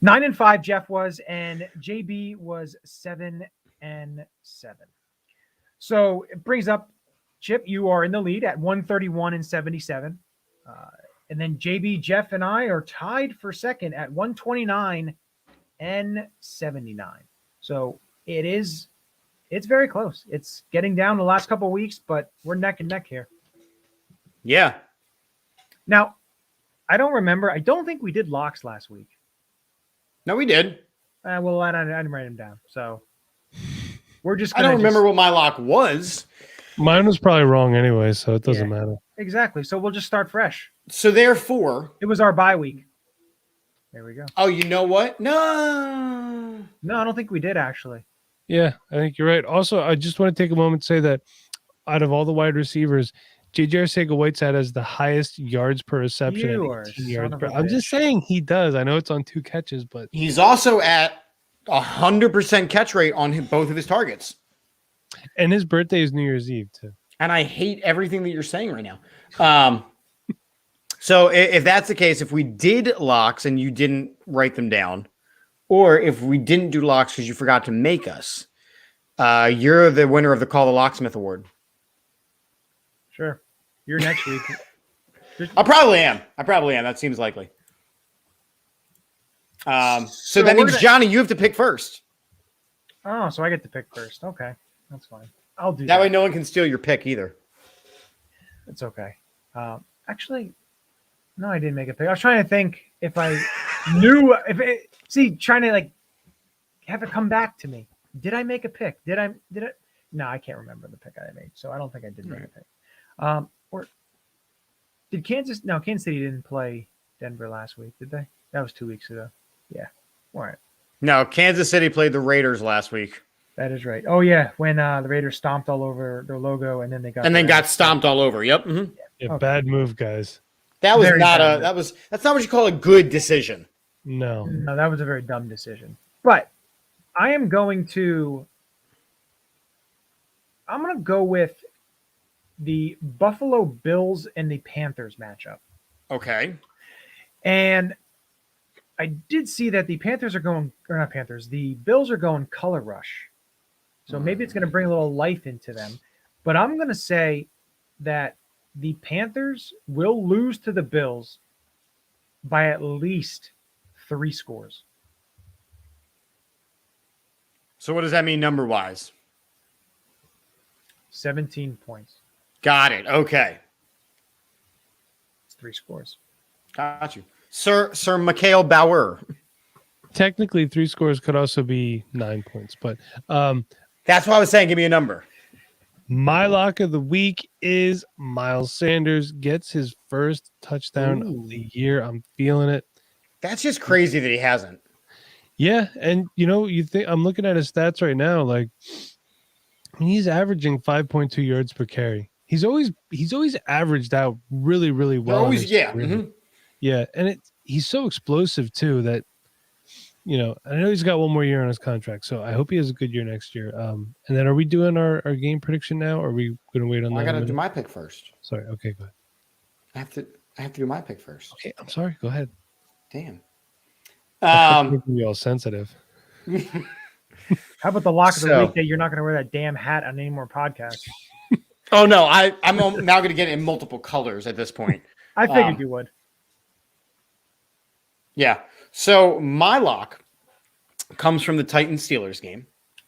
9-5, Jeff was, and JB was 7-7. So it brings up Chip. You are in the lead at 131-77. And then JB, Jeff, and I are tied for second at 129-79. So it's very close. It's getting down the last couple of weeks, but we're neck and neck here. Yeah. Now, I don't remember. I don't think we did locks last week. No, we did. Well, I didn't write them down. So we're just. I don't remember what my lock was. Mine was probably wrong anyway, so it doesn't matter. Exactly. So we'll just start fresh. So therefore, it was our bye week. There we go. Oh, you know what? No, I don't think we did actually. Yeah, I think you're right. Also, I just want to take a moment to say that out of all the wide receivers, J.J. Arcega-Whiteside has the highest yards per reception. You are 18 yards per. I'm just saying he does. I know it's on 2 catches, but he's also at 100% catch rate on both of his targets. And his birthday is New Year's Eve too. And I hate everything that you're saying right now. So if that's the case, if we did locks and you didn't write them down, or if we didn't do locks because you forgot to make us, you're the winner of the Call the Locksmith Award. Sure. You're next week. I probably am. That seems likely. So that means, Johnny, you have to pick first. Oh, so I get to pick first. Okay. That's fine. I'll do that. That way no one can steal your pick either. It's okay. Actually, no, I didn't make a pick. I was trying to think if I knew trying to like have it come back to me. Did I make a pick? Did I? No, I can't remember the pick I made. So I don't think I did make a pick. Or did Kansas City didn't play Denver last week, did they? That was 2 weeks ago. Yeah. All right. No, Kansas City played the Raiders last week. That is right. Oh yeah, when the Raiders stomped all over their logo, and then they got stomped all over. Yep. Mm-hmm. Yeah, okay. Bad move, guys. That was that's not what you call a good decision. No, that was a very dumb decision. But I'm going to go with the Buffalo Bills and the Panthers matchup. Okay. And I did see that the Panthers are going, or not Panthers, the Bills are going color rush. So maybe it's going to bring a little life into them. But I'm going to say that the Panthers will lose to the Bills by at least 3 scores. So what does that mean number-wise? 17 points. Got it. Okay. It's 3 scores. Got you. Sir Mikhail Bauer. Technically, 3 scores could also be 9 points, but that's what I was saying. Give me a number. My lock of the week is Miles Sanders gets his first touchdown of the year. I'm feeling it. That's just crazy that he hasn't. Yeah, and you think I'm looking at his stats right now. Like, he's averaging 5.2 yards per carry. He's always averaged out really, really well. Mm-hmm. Yeah, and he's so explosive too that I know he's got one more year on his contract, so I hope he has a good year next year. And then are we doing our game prediction now, or are we going to wait on that? I got to do my pick first. Sorry. Okay, go ahead. I have to do my pick first. Okay, I'm sorry. Go ahead. Damn. Making you all sensitive. How about the lock of the week that you're not going to wear that damn hat on any more podcasts? Oh no, I'm now going to get it in multiple colors at this point. I figured you would. Yeah. So my lock comes from the Titans-Steelers game.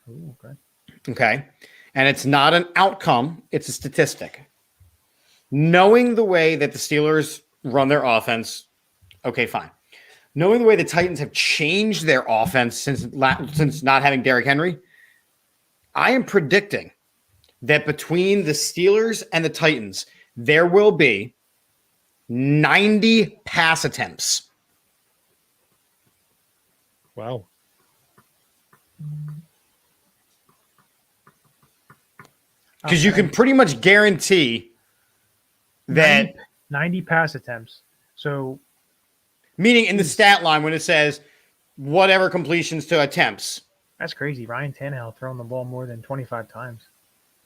Ooh, okay. Okay. And it's not an outcome, it's a statistic. Knowing the way that the Steelers run their offense, okay, fine. Knowing the way the Titans have changed their offense since not having Derrick Henry, I am predicting that between the Steelers and the Titans, there will be 90 pass attempts. Wow. Because you can pretty much guarantee that 90 pass attempts. So, meaning in the stat line when it says whatever completions to attempts. That's crazy. Ryan Tannehill throwing the ball more than 25 times.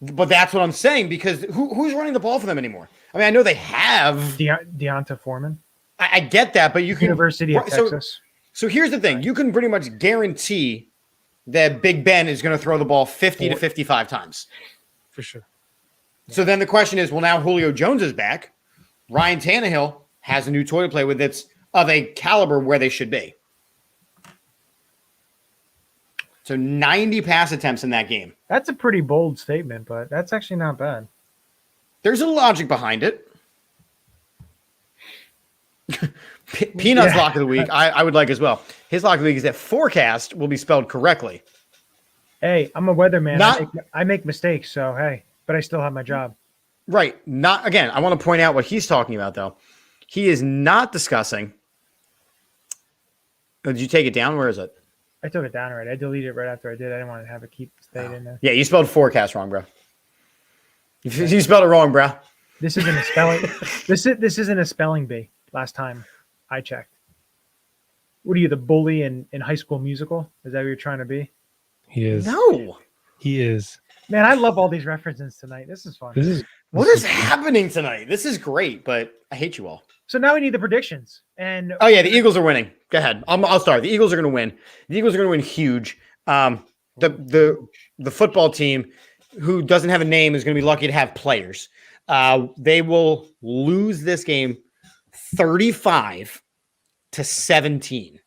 But that's what I'm saying, because who's running the ball for them anymore? I mean, I know they have Deonta Foreman. I get that, but you can University of Texas. So here's the thing: you can pretty much guarantee that Big Ben is going to throw the ball 50 to 55 times, for sure. So then the question is, well, now Julio Jones is back. Ryan Tannehill has a new toy to play with that's of a caliber where they should be. So 90 pass attempts in that game. That's a pretty bold statement, but that's actually not bad. There's a logic behind it. Peanut's lock of the week, I would like as well. His lock of the week is that forecast will be spelled correctly. Hey, I'm a weatherman. I make mistakes, so hey, but I still have my job. Right. Not again. I want to point out what he's talking about, though. He is not discussing. Did you take it down? Where is it? I took it down already. I deleted it right after I did. I didn't want to have it stayed in there. Yeah, you spelled forecast wrong, bro. You spelled it wrong, bro. This isn't a spelling. This isn't a spelling bee. Last time I checked. What are you, the bully in High School Musical? Is that what you're trying to be? He is. No. He is. Man, I love all these references tonight. This is fun. What is happening tonight? This is great, but I hate you all. So now we need the predictions. And oh yeah, the Eagles are winning. Go ahead. I'll start. The Eagles are going to win. The Eagles are going to win huge. The football team, who doesn't have a name, is going to be lucky to have players. They will lose this game 35-17.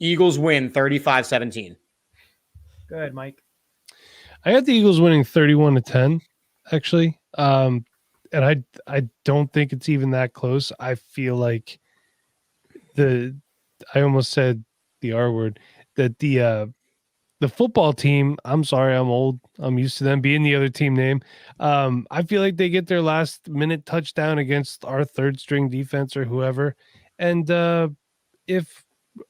Eagles win 35-17. Go ahead, Mike. I had the Eagles winning 31-10, actually. And I don't think it's even that close. I feel like I almost said the R word, that the football team, I'm sorry, I'm old. I'm used to them being the other team name. I feel like they get their last minute touchdown against our third string defense or whoever. And if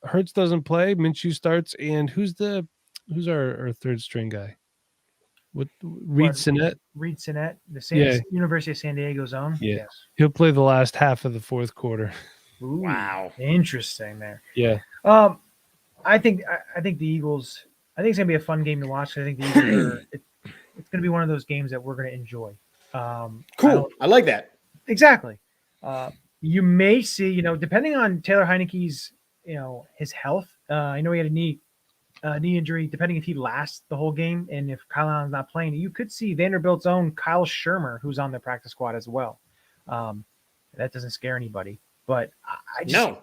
Hurts doesn't play, Minshew starts. And who's our third string guy? Reed Sinnett? Reed Sinnett, University of San Diego's own. Yeah. Yes. He'll play the last half of the fourth quarter. Ooh, wow. Interesting there. Yeah. I think the Eagles, I think it's going to be a fun game to watch. I think the Eagles it's going to be one of those games that we're going to enjoy. Cool. I like that. Exactly. You may see, depending on Taylor Heineke's, his health. I know he had a knee injury. Depending if he lasts the whole game and if Kyle Allen's not playing, you could see Vanderbilt's own Kyle Shermer, who's on their practice squad as well. That doesn't scare anybody, but I just,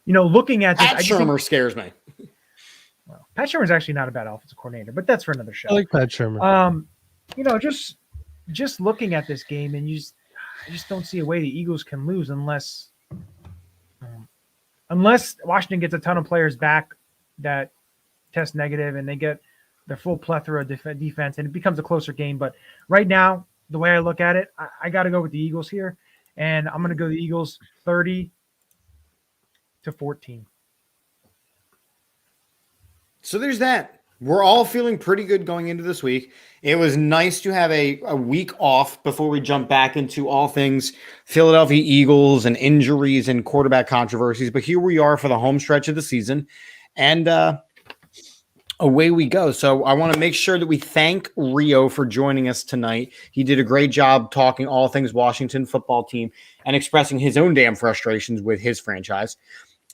looking at this, Pat Shermer scares me. Well, Pat Shermer's actually not a bad offensive coordinator, but that's for another show. I like Pat Shermer. Just looking at this game, and I just don't see a way the Eagles can lose unless Washington gets a ton of players back that test negative and they get their full plethora of defense and it becomes a closer game. But right now, the way I look at it, I got to go with the Eagles here, and I'm going to go the Eagles 30-14. So there's that. We're all feeling pretty good going into this week. It was nice to have a week off before we jump back into all things Philadelphia Eagles and injuries and quarterback controversies. But here we are for the home stretch of the season. And away we go. So I want to make sure that we thank Rio for joining us tonight. He did a great job talking all things Washington football team and expressing his own damn frustrations with his franchise.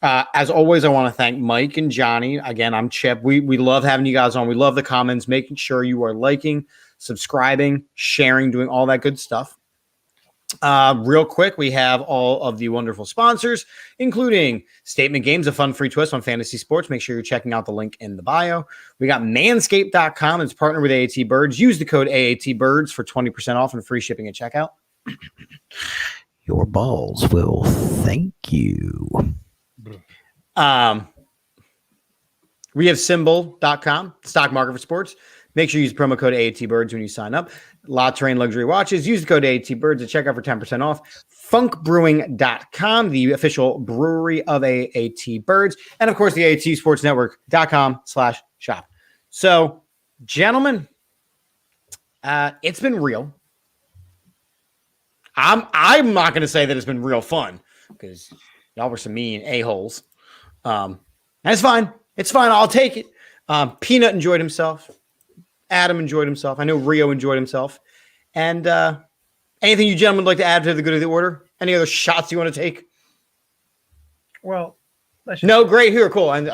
As always, I want to thank Mike and Johnny. Again, I'm Chip. We love having you guys on. We love the comments, making sure you are liking, subscribing, sharing, doing all that good stuff. Real quick, we have all of the wonderful sponsors, including Statement Games, a fun free twist on fantasy sports. Make sure you're checking out the link in the bio. We got manscaped.com. It's partnered with AATBirds. Use the code AATBirds for 20% off and free shipping at checkout. Your balls will thank you. We have symbol.com, stock market for sports. Make sure you use promo code AATBirds when you sign up. La Terrain Luxury Watches. Use the code AATBirds at checkout for 10% off. Funkbrewing.com, the official brewery of AATBirds. And, of course, the AATSportsNetwork.com/shop. So, gentlemen, it's been real. I'm not going to say that it's been real fun because y'all were some mean a-holes. That's fine. It's fine. I'll take it. Peanut enjoyed himself. Adam enjoyed himself. I know Rio enjoyed himself. And anything you gentlemen would like to add to the good of the order? Any other shots you want to take? Well, no, great. Here, cool. And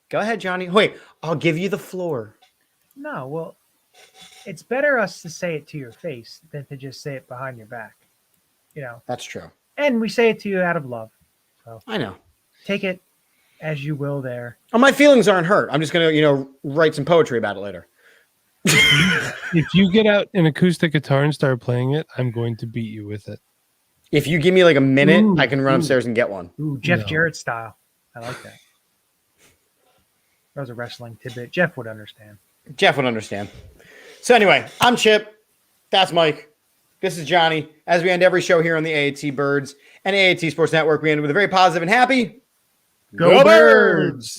go ahead, Johnny. Wait, I'll give you the floor. No, well, it's better us to say it to your face than to just say it behind your back. That's true. And we say it to you out of love. So I know. Take it as you will there. Oh, my feelings aren't hurt. I'm just going to, write some poetry about it later. If you get out an acoustic guitar and start playing it, I'm going to beat you with it. If you give me like a minute, I can run upstairs and get one. Ooh, Jeff Jarrett style. I like that. That was a wrestling tidbit. Jeff would understand. So anyway, I'm Chip. That's Mike. This is Johnny. As we end every show here on the AAT Birds and AAT Sports Network, we end with a very positive and happy Go Birds!